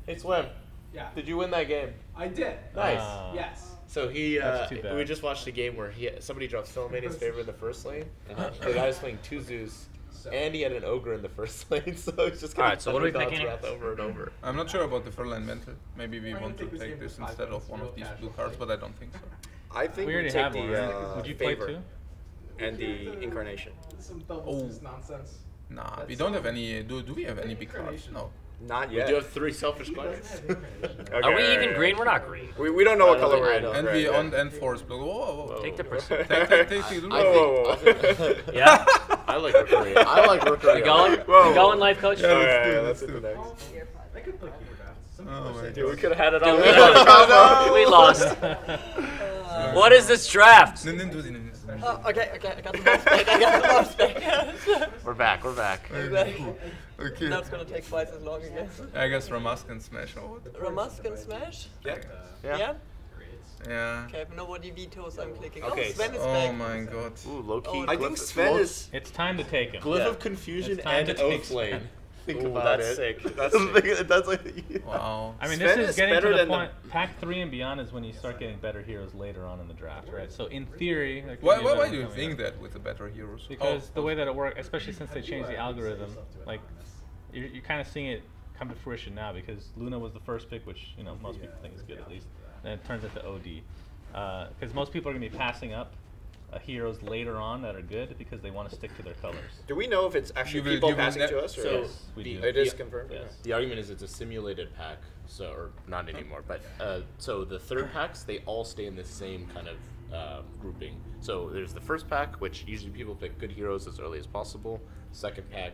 E: Hey, Swim.
G: Yeah.
E: Did you win that game?
G: I did.
E: Nice.
G: Yes.
E: So
F: That's too bad.
E: we just watched a game where somebody dropped Philomania's favor in the first lane. The guy was playing 2 Zeus, and he had an ogre in the first lane, so it's just
A: Alright, so what are we picking?
E: over and over.
D: I'm not sure about the Furlan Mantle. Maybe we want to take this instead of one of these blue cards, but I don't think so.
C: I think
F: We already
C: take
F: have
C: the
F: one. Right? Would you play
C: favor
F: 2?
C: and the incarnation.
G: Some double Zeus nonsense.
D: Nah, we don't have any. Do we have any big cards? No.
C: Not
E: We
C: yet.
E: do have 3 selfish cards.
A: Are we even green? We're not green.
C: We don't know what
E: I don't
C: color we're
E: think
C: in.
E: I
D: And
C: right,
D: we
C: yeah.
D: and forest blue. Whoa, whoa.
A: Take the pursuit.
D: Take the blue.
C: Whoa, whoa, whoa.
A: Yeah?
E: I like Rookery. I like Rookery.
A: We going?
C: Whoa.
A: We going, life coach?
C: All
D: let's
C: right,
D: do it,
C: let's
D: let's
C: do
D: do
C: the
D: it.
C: next.
G: I could play Keeper
D: Oh my
C: Dude, we
D: god.
C: could have had it
A: Dude,
C: on.
A: we lost. What is this draft?
D: Okay.
B: Okay, I got the mouse back. I got the mouse back.
E: We're back. We're back.
B: Now it's gonna take twice as long again.
D: I guess Ramask and Smash or what?
B: Ramask and Smash?
C: Yeah.
B: Yeah?
D: Yeah.
B: Okay, if nobody vetoes, I'm clicking.
C: Okay,
B: Oh, Sven is
D: Oh
B: back.
D: my god.
E: Ooh, low key.
B: Oh,
C: I think Sven is.
F: It's time to take him.
E: Glyph
C: Yeah.
E: of Confusion
F: It's time
E: and
F: to take
E: Oath Lane.
F: Sven.
E: Think
C: Ooh,
E: about
C: that's
E: it.
C: sick. That's sick.
E: That's like.
D: Wow.
F: I mean,
C: Sven
F: this
C: is
F: is getting
C: better
F: to the
C: than
F: point. Pack 3 and beyond is when you start getting better heroes later on in the draft, right? So in theory, there could
D: Why
F: be a better
D: do you
F: one
D: think
F: coming up.
D: that with the better heroes?
F: Because the way that it works, especially since they changed the algorithm, like you're kind of seeing it come to fruition now. Because Luna was the first pick, which most people think is good at least, and it turns into OD. Because most people are going to be passing up heroes later on that are good because they want to stick to their colors.
C: Do we know if it's actually
D: You will-
C: people
D: you will
C: passing
D: ne-
C: to us? Or
E: So
F: Yes, we do.
C: it is confirmed?
F: Yes.
E: The argument is it's a simulated pack, so or not anymore. But so the third packs, they all stay in the same kind of grouping. So there's the first pack, which usually people pick good heroes as early as possible. Second pack,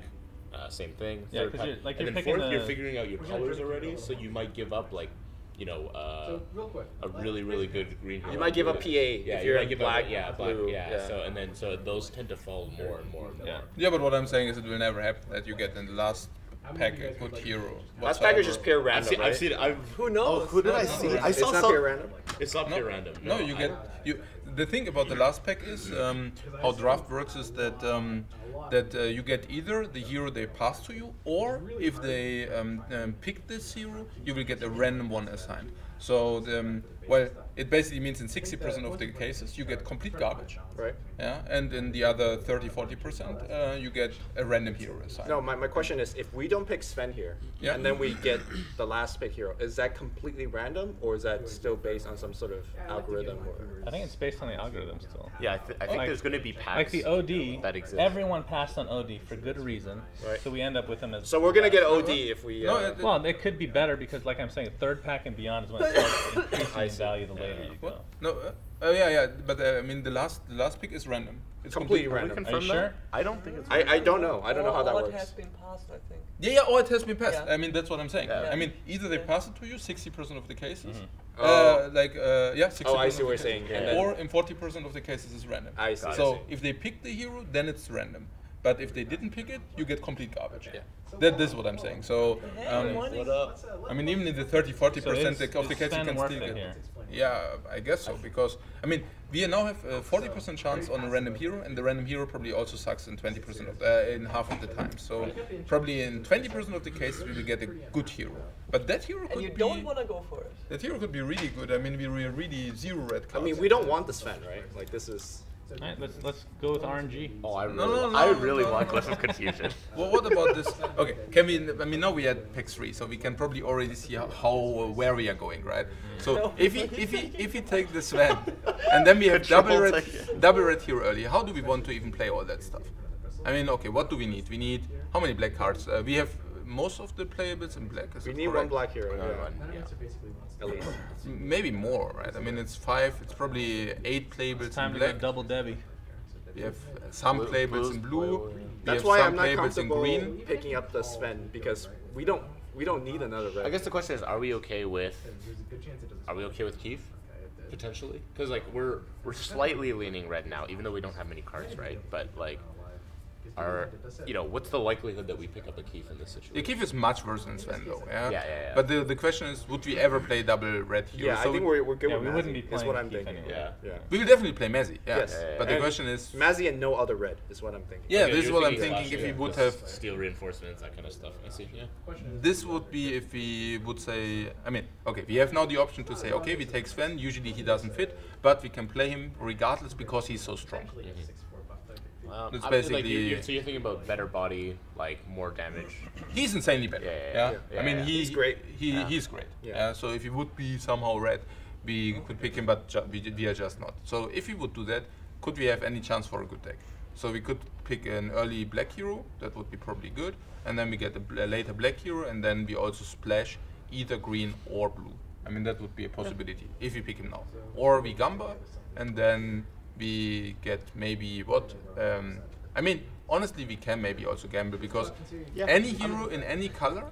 E: same thing.
F: Yeah,
E: Third
F: 'cause
E: pack,
F: you're- like,
E: and
F: you're
E: then
F: picking
E: fourth, you're
F: the-
E: figuring out your colors already, so you might give up like,
G: So, real quick.
E: a really good green hero.
C: You might give up PA
E: Yeah,
C: if
E: you
C: you're
E: might
C: in
E: give
C: black,
E: up, yeah,
C: blue,
E: yeah.
C: yeah.
E: So those tend to fall more and more and more.
F: Yeah.
D: Yeah, but what I'm saying is it will never happen that you get in the last pack a good hero.
C: Last pack is just pure
E: I've
C: random,
E: seen,
C: right?
E: I've seen it.
B: Who knows?
E: Oh, who did I see? I
C: It's
E: saw
C: not
E: some.
C: pure random?
E: It's not
D: No,
E: pure random.
D: no, you get you. The thing about the last pack is how draft works is that you get either the hero they pass to you, or if they pick this hero, you will get a random one assigned. So well, it basically means in 60% of the cases you get complete garbage.
C: Right.
D: Yeah, and in the other 30-40%, you get a random hero assigned.
C: No, my question is, if we don't pick Sven here,
D: Yeah.
C: and then we get the last pick hero, is that completely random, or is that still based on some sort of algorithm? Or
F: I think it's based on the algorithm still.
E: Yeah, I think
F: Like-
E: there's going to be packs.
F: Like the OD,
E: that exist.
F: everyone passed on OD for good reason,
C: Right.
F: so we end up with them as.
C: so we're gonna get OD if we.
D: No, it-
F: Well, it could be better because, like I'm saying, third pack and beyond is when it starts increasing
C: I
F: in
C: see.
F: value the later you go.
D: What? No, yeah, but I mean the last pick is random. It's
C: Completely
D: complete-
C: random.
F: Are you sure?
E: I don't think it's.
C: I don't know. I don't know how that
B: Or
C: works.
B: it has been passed, I think.
D: Yeah, or it has been passed.
B: Yeah.
D: I mean, that's what I'm saying.
E: Yeah.
D: I mean, either they pass it to you, 60% of the cases.
C: Oh.
D: 60%.
C: Oh, I see
D: of
C: what
D: the
C: you're
D: cases.
C: saying. And
D: Or
C: then-
D: in 40% of the cases, it's random.
C: I see.
D: So
C: I see.
D: if they pick the hero, then it's random. But if they didn't pick it, you get complete garbage.
C: Yeah.
D: This is what I'm saying. So,
E: What up?
D: I mean, even in the 30-40%
F: So
D: of the
F: is
D: cases, you
F: Sven
D: can
F: worth
D: still
F: it
D: get.
F: here?
D: Yeah, I guess so, because I mean we now have a 40% chance on a random hero, and the random hero probably also sucks in 20% of in half of the time. So probably in 20% of the cases we will get a good hero, but that hero
B: And
D: could
B: you
D: be
B: don't want to go for it.
D: that hero could be really good. I mean we were really zero red
C: I
D: cards.
C: mean, we don't want the Sven, right? Like this is.
F: Alright, let's go with RNG.
E: Oh, I really,
D: no,
E: I
D: no,
E: really
D: no.
E: want Glyph of Confusion.
D: Well, what about this? Okay, can we? I mean, now we had pick 3, so we can probably already see where we are going, right? So if we take the Sven, and then we have
E: Control take.
D: double red hero early, how do we want to even play all that stuff? I mean, okay, what do we need? We need how many black cards? We have most of the playables in black. Is
C: We
D: it
C: need one
D: correct?
C: black hero.
E: Yeah.
C: At least.
D: Maybe more, right? I mean, it's 5. It's probably 8 playables
F: It's time
D: in
F: to go
D: black.
F: double Debbie.
D: We have some
E: Blue-
D: playables
E: blues,
D: in blue.
E: blue.
D: We
C: That's
D: have
C: why
D: some
C: I'm not
D: playables in
C: comfortable
D: green.
C: picking up the Sven, because we don't need another red.
E: I guess the question is, are we okay with Keith? Potentially, because like we're slightly leaning red now, even though we don't have many cards, right? But like, are, what's the likelihood that we pick up a Keith in this situation?
D: Keith is much worse than Sven, though.
E: Yeah.
D: But the question is, would we ever play double red hero?
C: Yeah, I think we're good with
F: we wouldn't be
C: Mazzy, is
F: playing
C: what I'm
F: Keith
C: thinking.
F: anyway.
E: Yeah.
D: We will definitely play Mazzy.
C: Yes.
D: But the
C: And
D: question is,
C: Mazzy and no other red is what I'm thinking.
D: yeah,
E: Okay,
D: this is
E: you're
D: what I'm
E: thinking
D: thinking. If we
E: slash,
D: would
E: yeah,
D: have,
E: steel reinforcements, that kind of stuff. I see. Yeah.
D: this would be if we would say, I mean, okay, we have now the option to say, okay, we take Sven. Usually he doesn't fit, but we can play him regardless because he's so strong. It's basically
E: so you're thinking about better body, like more damage.
D: He's insanely better.
E: Yeah.
D: I mean,
C: He's great.
D: He's great.
C: Yeah.
D: So if he would be somehow red, we could pick him, but we are just not. So if we would do that, could we have any chance for a good deck? So we could pick an early black hero. That would be probably good, and then we get a later black hero, and then we also splash either green or blue. I mean, that would be a possibility if we pick him now. Or we Gamba, and then we get maybe what? I mean, honestly, we can maybe also gamble because any hero in any color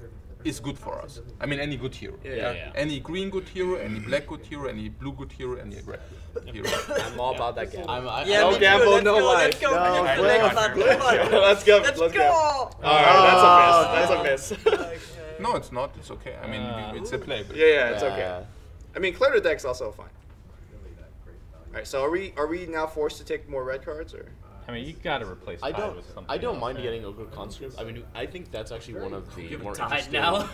D: is good for us. I mean, any good hero.
E: Yeah.
D: Any green good hero, any black good hero, any blue good hero, any red good hero.
C: I'm all about that gamble.
B: Yeah,
C: No
B: me too.
C: gamble,
B: Let's
C: no
B: go,
C: life.
B: Let's go.
E: No,
B: Pick the
E: well,
B: next one. Come on.
C: Let's go.
B: Let's
C: Let's
B: go.
C: go. Alright, that's a miss.
B: Okay.
D: No, it's not. It's okay. I mean, it's a playable.
C: Yeah, it's okay. I mean, clear the deck's also fine. Alright, so are we now forced to take more red cards, or?
F: I mean, you gotta replace
E: I
F: Tide with something.
E: I don't
F: else,
E: mind
F: right?
E: getting Ogre Conscript. I mean, I think that's actually one of the more
A: Tide
E: interesting.
A: now?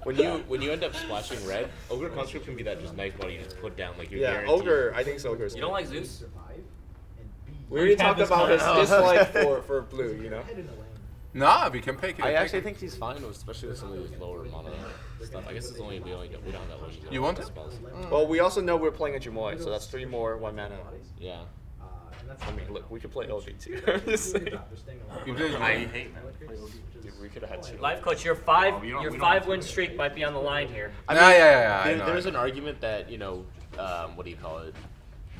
E: When you end up splashing red, Ogre Conscript can be that just nice body you just put down like you're
C: Yeah,
E: guaranteed.
C: Ogre. I think Ogre's.
A: You don't like Zeus?
C: We already
F: We've had
C: talked
F: this
C: about his
F: conversation.
C: dislike for blue. You know.
D: Nah, we can pick it.
E: I actually think he's fine, especially with some of these lower mana stuff. I guess it's we don't have that much.
D: You want it?
E: spells.
C: Well, we also know we're playing a Jamoy, so that's 3 more 1 mana.
E: Yeah.
C: I mean, look, we could play LG too. I'm just saying.
D: You play
E: I hate we could have had two.
A: Life coach, your
E: we don't have
A: 5-win streak might be on the line here.
D: Yeah. I know.
E: There's an argument that what do you call it?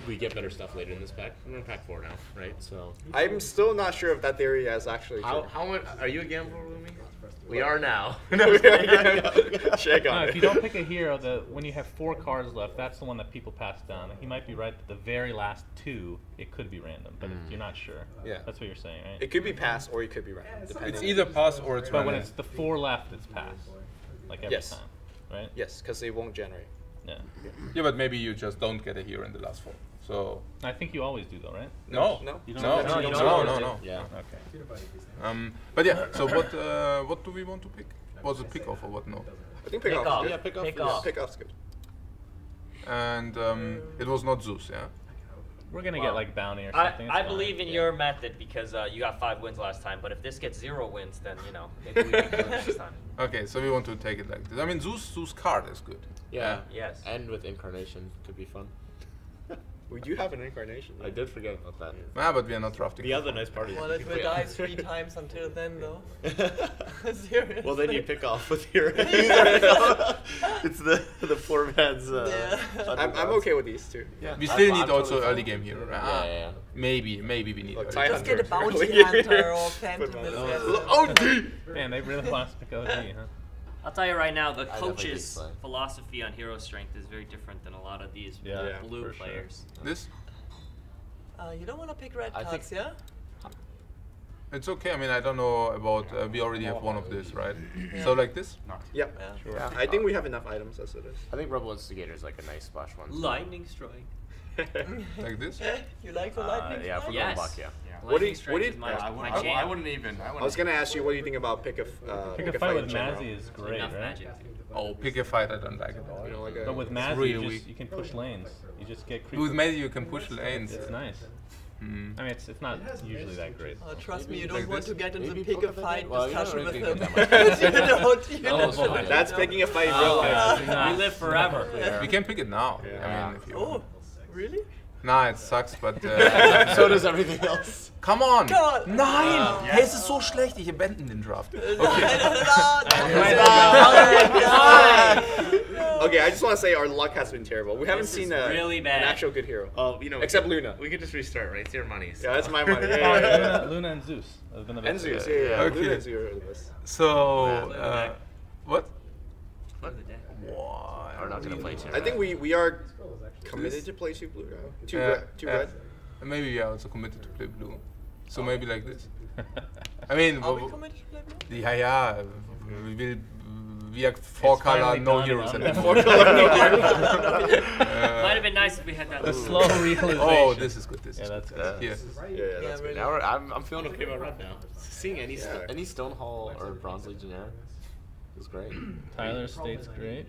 E: We get better stuff later in this pack. We're in pack 4 now, right? So
C: I'm still not sure if that theory is actually true.
E: how much are you a gambler with me? We are now.
C: Shake
F: No,
C: on
F: if you
C: it.
F: don't pick a hero, when you have 4 cards left, that's the one that people pass down. He might be right that the very last 2, it could be random, but you're not sure.
C: Yeah.
F: That's what you're saying, right?
C: It could be pass or it could be random. Depending.
D: It's either pass or it's
F: But when
D: random.
F: it's the 4 left, it's pass. Like every
C: Yes.
F: time, right?
C: Yes, because they won't generate.
F: Yeah.
D: Yeah, but maybe you just don't get a hero in the last 4. So
F: I think you always do, though, right?
D: no,
C: No.
F: You
D: no,
F: don't
A: No, you don't
D: no.
A: always do.
E: Yeah.
F: Okay.
D: But yeah. So what do we want to pick? Was it pick off or what? No.
C: I think pick
A: Pick
C: off.
A: off.
C: is
E: Yeah,
C: good.
E: pick off.
A: Pick
E: is-
A: off.
C: Pick off's good.
D: And it was not Zeus, yeah.
F: We're gonna get like bounty or
A: I,
F: something. it's
A: I
F: fine.
A: believe in your method because you got 5 wins last time. But if this gets 0 wins, then maybe we can do it next time.
D: Okay, so we want to take it like this. I mean, Zeus card is good.
E: Yeah.
A: Yes.
E: And with incarnation could be fun.
C: We do have an incarnation.
E: I did forget about that.
D: Ah, but we are not drafting.
E: The other nice part is
B: Well,
E: you
B: it
E: can
B: will
E: pick
B: die
E: off.
B: 3 times until then, though. Seriously.
E: Well, then you pick off with your. It's the poor man's.
B: Yeah.
C: I'm okay with these two.
E: Yeah.
D: We still
E: I'm
D: need also
E: totally
D: early
E: fine.
D: game hero.
E: Yeah.
D: Maybe we need.
C: Look,
D: early
C: Ty
D: game.
B: Just get a
C: Hunter.
B: bounty hunter or phantom.
C: Put
B: Yes.
F: Man, they really want us to pick OG, huh?
A: I'll tell you right now, the
E: definitely
A: coach's
E: did play.
A: philosophy on hero strength is very different than a lot of these
F: Yeah,
A: blue
F: for sure.
A: players.
D: This?
B: You don't want to pick red
E: I
B: cards,
E: think-
B: yeah?
D: It's okay. I mean, I don't know about. We already have one of this, right? So like this.
C: Yep.
B: Yeah.
C: Yeah, I think we have enough items as it is.
E: I think Rebel Instigator is like a nice splash one.
A: Lightning strike.
D: Like this?
B: You like the lightning
E: Yeah,
B: strike?
E: for
A: Yes.
E: Goldenbach, yeah.
C: What do
A: Lightning
C: you-
A: strike
C: what do
A: is
C: you-
A: my,
C: Yeah,
A: my jam.
G: I wouldn't even.
C: I was gonna ask you, what do you think about pick a
F: Pick a
C: fight
F: fight
C: in
F: with
C: general?
F: Mazzy is great,
A: Enough
F: right?
A: magic.
D: Oh, pick a fight. I don't like it.
C: You know, like a,
F: But with
D: It's
F: Mazzy,
D: really
F: you,
D: weak.
F: you can push lanes. You just get creep.
D: With Mazzy, you can push lanes.
F: It's nice.
D: Hmm.
F: I mean, it's not usually that great.
B: Trust me, you
D: Like
B: don't want
D: this?
B: to get into
E: Maybe
B: pick a
E: both of
B: fight
E: them? Well, you don't
B: discussion
E: really
B: with
E: get
B: him.
E: that much.
B: You
E: Oh,
B: don't.
E: boy.
C: that's picking a fight in real life.
F: Yeah.
A: We live forever.
D: We can pick it now.
C: Yeah.
D: I mean, if you
B: Oh, really?
D: Nah, it sucks, but.
E: So does everything else.
D: Come on!
B: God.
D: Nein! Hey, es ist so schlecht, ich abandon den Draft.
C: Okay, I just want to say our luck has been terrible. We haven't
A: This
C: seen
A: is really bad.
C: an actual good hero.
E: Oh,
C: Except Luna.
E: We could just restart, right? It's your money.
C: Yeah, that's my money. Yeah.
F: Luna and Zeus have been the
C: And
F: best.
C: Zeus, yeah.
D: Okay.
C: Luna and Zeus are the best.
D: So, what?
E: Are not gonna play two.
C: I think we are committed to play 2 blue now. 2 red.
D: Maybe we are also committed to play blue. So maybe like this. I mean,
B: Are we committed to play blue?
D: yeah. We are 4-color, no heroes
F: on
D: anymore.
A: Might have been nice if we had that.
F: The
A: little-
F: slow realization.
D: Oh, this is good. This
F: Yeah,
D: is
F: that's
D: good.
F: good.
D: Here.
E: Yeah, that's
B: really.
E: good. Now I'm feeling okay about red now. Seeing any any Stone Hall or Bronze Legionnaire is great.
F: Tyler State's great.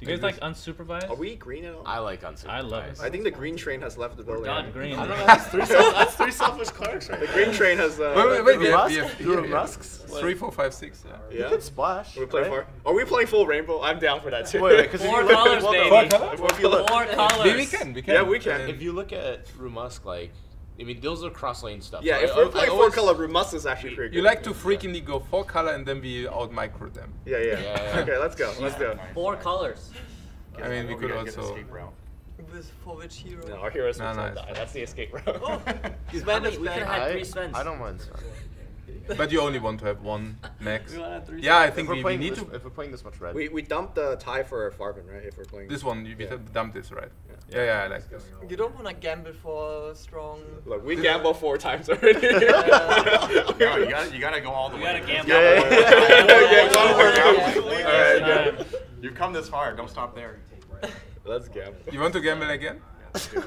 F: Do you guys like unsupervised?
C: Are we green at all?
E: I like unsupervised.
F: I love it.
C: I think the green train has left the building.
A: done.
F: Green.
E: I don't know. That's three selfish cards right
C: The
E: there.
C: green train has.
D: Wait, we have
E: Through Musks?
D: 3, 4, 5, 6.
E: You
C: Yeah.
E: could splash.
C: We play
E: right?
C: Are we playing full rainbow? I'm down for that too.
E: Wait, because
A: Four colors, baby.
C: If you look,
A: Four colors.
D: We can.
C: Yeah, we can.
E: if you look at Rumusk, like, I mean, those are cross lane stuff.
C: yeah,
E: so
C: if
E: I-
C: we're
E: I
C: playing
E: always-
C: 4-color, Rumus is actually pretty good.
D: You like to freakingly go 4-color and then we out micro them.
C: Yeah.
E: Yeah.
C: Okay, let's go. Let's go.
A: 4 colors.
D: I mean, we could also.
B: With for which hero?
C: No, our heroes
D: No,
C: will
D: nice.
C: die. That's the escape route.
B: Oh,
A: I
B: Sven
A: mean,
B: is
A: we could have
B: back.
A: had 3 Svens.
E: I don't mind Sven.
D: But you only want to have one max.
A: We wanna have 3
D: Yeah, I
E: If
D: think
E: we're
D: we
E: playing
D: need
E: this,
D: to.
E: if we're playing this much red,
C: we dumped the tie for Farben, right? If we're playing
D: This one, we
C: Yeah.
D: dumped this, right? Yeah, I like this.
B: You don't want to gamble for strong.
C: Look, we gambled 4 times already.
H: No, you gotta go all the
A: We
H: way.
A: gotta gamble.
C: Alright, good.
H: You've come this far. Don't stop there.
C: Let's gamble.
D: You want to gamble again?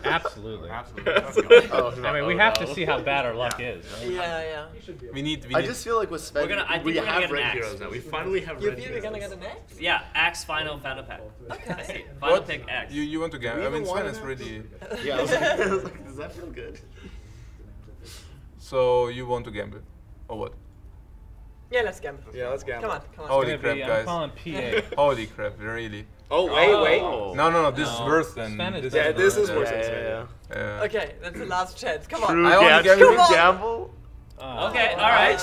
F: Absolutely.
H: Absolutely. Let's go.
E: Oh,
F: I mean, we have to see how bad our luck is. Right?
B: Yeah.
D: We need.
E: I just feel like with Sven,
A: I think
E: we
A: we're gonna
E: have
A: get an
E: red
A: axe.
E: heroes now. We finally have
B: You
E: red
B: feel
E: heroes.
B: we're gonna get an X?
A: Yeah, Axe final pack.
B: Okay.
A: Final
D: What?
A: pick Axe.
D: You want to gamble? I
C: even
D: mean, Sven
C: want
D: is
C: an
D: really.
E: Yeah, I was like, does that feel good?
D: So you want to gamble, or what?
B: Yeah, let's gamble.
C: Yeah, let's gamble.
B: Come on.
D: Holy
F: It's gonna
D: crap,
F: be- I'm
D: guys!
F: calling PA.
D: Holy crap! Really?
C: Oh, wait.
E: Oh.
D: No. This is
F: No.
D: worse than.
F: Sven is
C: Yeah, this is
D: than-
C: worse.
E: Yeah.
B: Okay, that's the last chance. Come on.
E: True,
D: I only
E: gam-
D: gamble-
E: true
B: Come on.
E: gamble.
A: Okay, alright.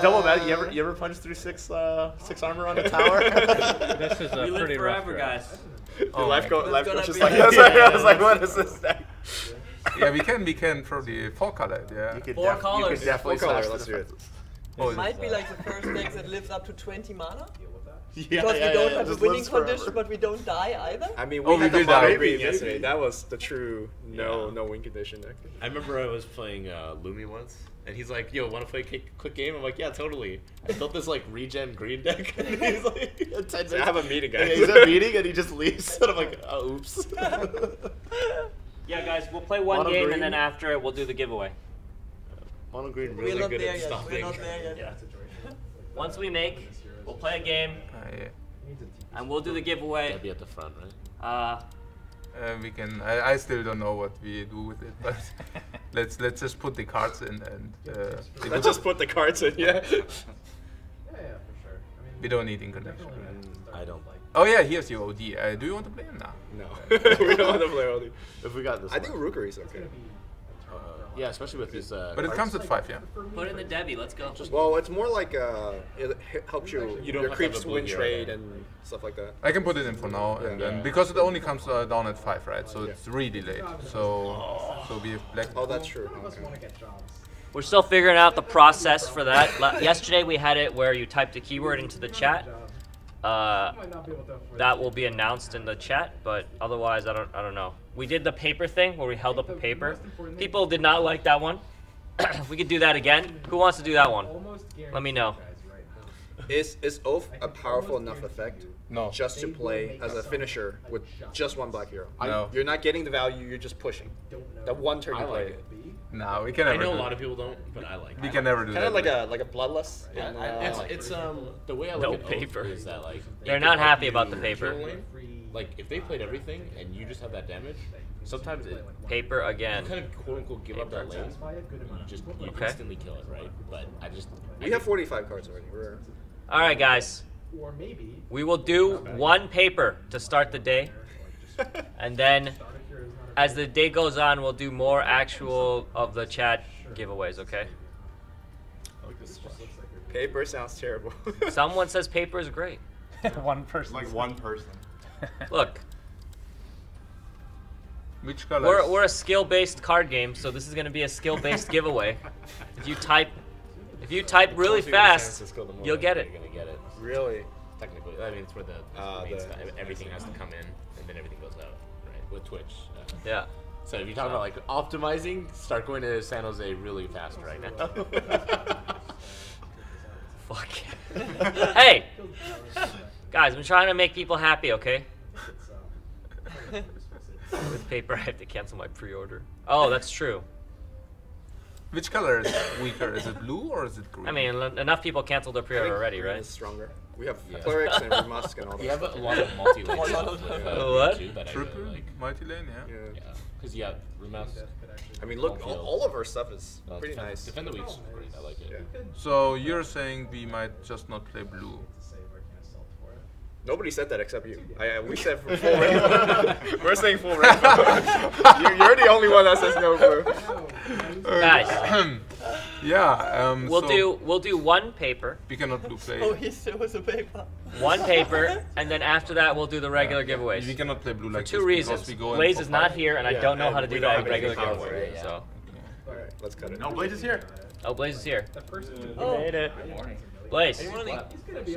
E: Double magic. You ever punch through six armor on a tower?
F: This is a
A: We live
F: pretty rough
A: forever,
F: draft.
A: guys.
D: Oh
C: life
D: my
C: coach
B: That's gonna
C: is
B: be-
C: like,
B: Yeah,
C: I was like, what is this deck?
D: Yeah, we can probably 4-color it. Yeah.
E: You could
A: 4
E: You
A: colors.
E: could definitely
C: 4 color,
E: smash
C: let's
E: the
C: do it.
E: defenses.
D: Oh,
B: It might be like the first deck that lives up to 20 mana.
E: Yeah,
B: Because we don't have a
E: just
B: winning
E: lives forever.
B: condition, but we don't die either.
C: I mean,
D: Oh,
C: we
D: we
C: had the
D: did
C: mono
D: that.
C: green
E: Maybe.
C: yesterday. That was the true no
E: Yeah.
C: win condition deck.
E: I remember I was playing Lumi once, and he's like, "Yo, want to play a quick game?" I'm like, "Yeah, totally." I built this like regen green deck. And he's like, 10 minutes.
C: I have a meeting,
E: Yeah,
C: guys.
E: he's at a meeting and he just leaves, and I'm like, "Oh, oops."
A: Yeah, guys, we'll play one
E: Mono
A: game
E: green.
A: and then after it, we'll do the giveaway.
E: Mono green
B: We're
E: really
B: not
E: good
B: there
E: at
B: yet. We're
E: stopping.
B: not there yet.
A: Yeah. Once we make, we'll play a game
D: yeah.
A: and we'll do the giveaway.
E: Gotta be at the front, right?
D: We can. I still don't know what we do with it, but let's just put the cards in and
C: Let's just put the cards in, yeah.
G: Yeah, for sure.
D: we don't need in connection.
E: I don't.
D: Oh yeah, here's your OD. Do you want to play him now?
C: No, we don't want to play OD.
E: If we got this,
C: I think
E: one.
C: Rookery's okay.
E: Yeah, especially with these.
D: But it comes at 5, yeah.
A: Put in the Debbie, let's go.
C: Well, it's more like it helps you.
E: You don't
C: your
E: have to have
C: creeps
E: a blue
C: win
E: hero
C: trade
E: there.
C: and stuff like that.
D: I can put it in for now, and
C: Yeah.
D: then because it only comes down at 5, right? So it's really late. So we have black.
C: Oh, that's true.
G: Want
C: Okay.
G: to get jobs.
A: We're still figuring out the process for that. Yesterday we had it where you typed a keyword into the chat.
G: Might not be able to afford
A: That will be announced in the chat, but otherwise I don't know. We did the paper thing where we held up a paper. People did not like that one. We could do that again. Who wants to do that one?
G: almost
A: Let me know.
C: Is Oath a powerful enough effect
D: No.
C: just to play as a finisher with just one black hero?
D: No.
C: You're not getting the value. You're just pushing. That one turn
E: I
C: you play
E: like
C: it.
D: No, we can
E: I
D: never.
E: know a
D: do
E: lot
D: it.
E: of people don't, but I like.
D: We
E: it.
D: can never do
C: Kind
D: that.
C: of like a bloodless.
E: Yeah,
C: in,
E: it's the way I
A: No
E: look at
A: paper.
E: Oath is that like
A: They're
E: it
A: not
E: can help
A: happy about
E: you
A: the paper.
E: kill lane. Like if they played everything and you just have that damage, sometimes it
A: Paper
E: you
A: again.
E: kind of quote unquote give up that lane. You
A: Okay.
E: instantly kill it, right? But I just
C: We have 45 cards already. We're
A: All right, guys.
G: Or maybe
A: We will do one paper to start the day, and then as the day goes on, we'll do more actual of the chat giveaways. Okay?
C: paper sounds terrible.
A: Someone says paper is great.
F: One person.
H: Like one person.
A: Look,
D: Which color?
A: we're a skill-based card game, so this is going to be a skill-based giveaway. If you type really
E: closer your chance
A: fast,
E: to skill, the more
A: you'll get
E: likely
A: it.
E: you're gonna get it.
C: Really?
E: Technically, I mean it's where the main stuff, everything has to come in, and then everything goes out, right? With Twitch.
A: Yeah.
E: So if you're talking about like optimizing, start going to San Jose really fast right now.
A: Fuck. Hey! Guys, I'm trying to make people happy, okay? With paper, I have to cancel my pre-order. Oh, that's true.
D: Which color is weaker? Is it blue or is it green?
A: I mean, enough people canceled their pre-order already, right?
C: It's stronger. We have clerics and Musk and all that.
E: You have a lot of multi-lane stuff.
A: What?
E: Too, that I
D: Triple
E: really like.
D: multi-lane, yeah.
C: Yeah.
E: Because you got Rumas.
C: I mean, look, all of our stuff is pretty nice.
E: Defend the Week's great. I like it.
C: Yeah.
D: So you're saying we might just not play blue?
C: Nobody said that except you. We said for full rainbow. We're saying full rainbow. You're the only one that says no blue.
A: Guys,
D: Yeah.
A: we'll do one paper,
D: We cannot blue play.
B: Oh, he still was a paper.
A: one paper, and then after that we'll do the regular giveaways.
D: We cannot play blue like
A: Two
D: this
A: reasons.
D: because we go in
A: Blaze
D: for
A: is not
D: five.
A: here, and I
C: Yeah,
A: don't know how to
C: and
A: do
C: we
A: that
C: don't have
A: regular
C: anything
A: giveaway.
C: else,
A: So,
C: Alright, let's cut it.
H: No, Blaze is here.
A: oh, Blaze is here.
B: Oh,
A: Blaze,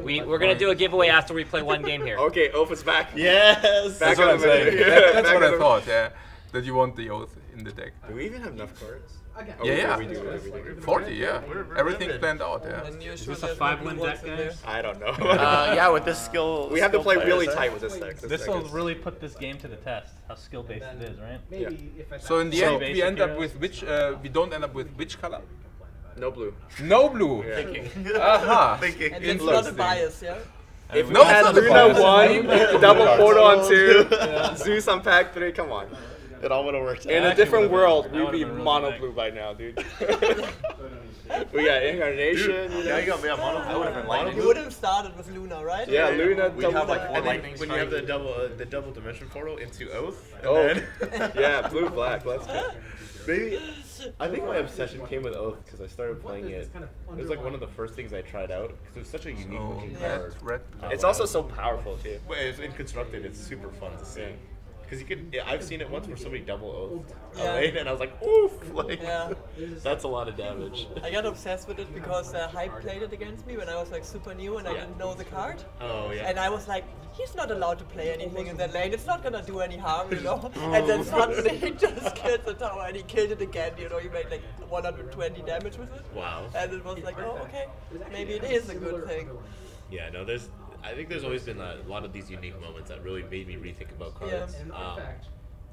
A: we're gonna do a giveaway after we play one game here.
C: Okay, Oath is back.
E: Yes.
C: Back
D: That's what
C: on
D: I'm
C: the
D: saying.
C: menu.
D: That's
C: Back
D: what
C: on
D: I
C: the-
D: thought, yeah. That you want the oath in the deck.
C: Do we even have enough cards? Oh,
D: Yeah,
C: we
D: yeah.
C: do.
D: 40, yeah. Everything planned out, yeah.
B: and you're
I: Is
B: sure
I: this a
B: there's
I: 5-win
B: no blue
I: deck,
B: ones in
I: guys?
C: I don't know.
E: Yeah, with this skill.
C: We have to
E: skill
C: play
E: players,
C: really
E: eh?
C: tight with this deck.
F: This
C: deck
F: will
C: is-
F: really put this game to the test. How skill based it is, right?
G: Maybe if I
D: So in the
F: So
D: end, we
F: basic
D: end up
F: heroes?
D: with which? We don't end up with which color?
C: No blue.
D: No blue.
C: Yeah.
D: Aha.
E: Thinking.
B: And it's not a bias, yeah?
C: If we
D: No,
C: had
D: it's not a
C: Luna
D: bias.
C: 1, double portal on 2, Zeus on pack 3, come on.
E: It all would have worked out.
C: In a different world,
F: that
C: we'd
F: would've
C: be
F: been really
C: mono
F: big.
C: blue by now, dude. We got Incarnation, you know.
E: Yeah, you got me on mono.
H: That would have been lightning.
B: You would have started with Luna, right?
C: Yeah, Luna,
H: We
C: double
H: have like
C: portal.
H: four
E: And
H: lightning
E: then when you have
H: strikes.
E: the double dimension portal into Oath, and
C: Oh,
E: then
C: yeah, blue, black, let's go.
E: maybe I think my obsession came with Oath because I started playing it. It was like one of the first things I tried out because it was such a unique
D: Oh,
E: looking
B: Yeah.
E: card.
D: red.
C: It's also so powerful, too.
E: When it's in constructed, it's super fun to see. Because you could, I've seen it once where somebody double oath
B: Yeah.
E: lane, and I was like, oof, like
B: Yeah.
E: that's a lot of damage.
B: I got obsessed with it because Hype played it against me when I was like super new and I
E: Yeah.
B: didn't know the card.
E: Oh yeah.
B: And I was like, he's not allowed to play anything in that lane. It's not gonna do any harm, you know. And then suddenly he just killed the tower and he killed it again. You know, he made like 120 damage with it.
E: Wow.
B: And it was like, oh, okay, maybe it is a good thing.
E: Yeah, no, I think there's always been a lot of these unique moments that really made me rethink about cards.
B: Yeah.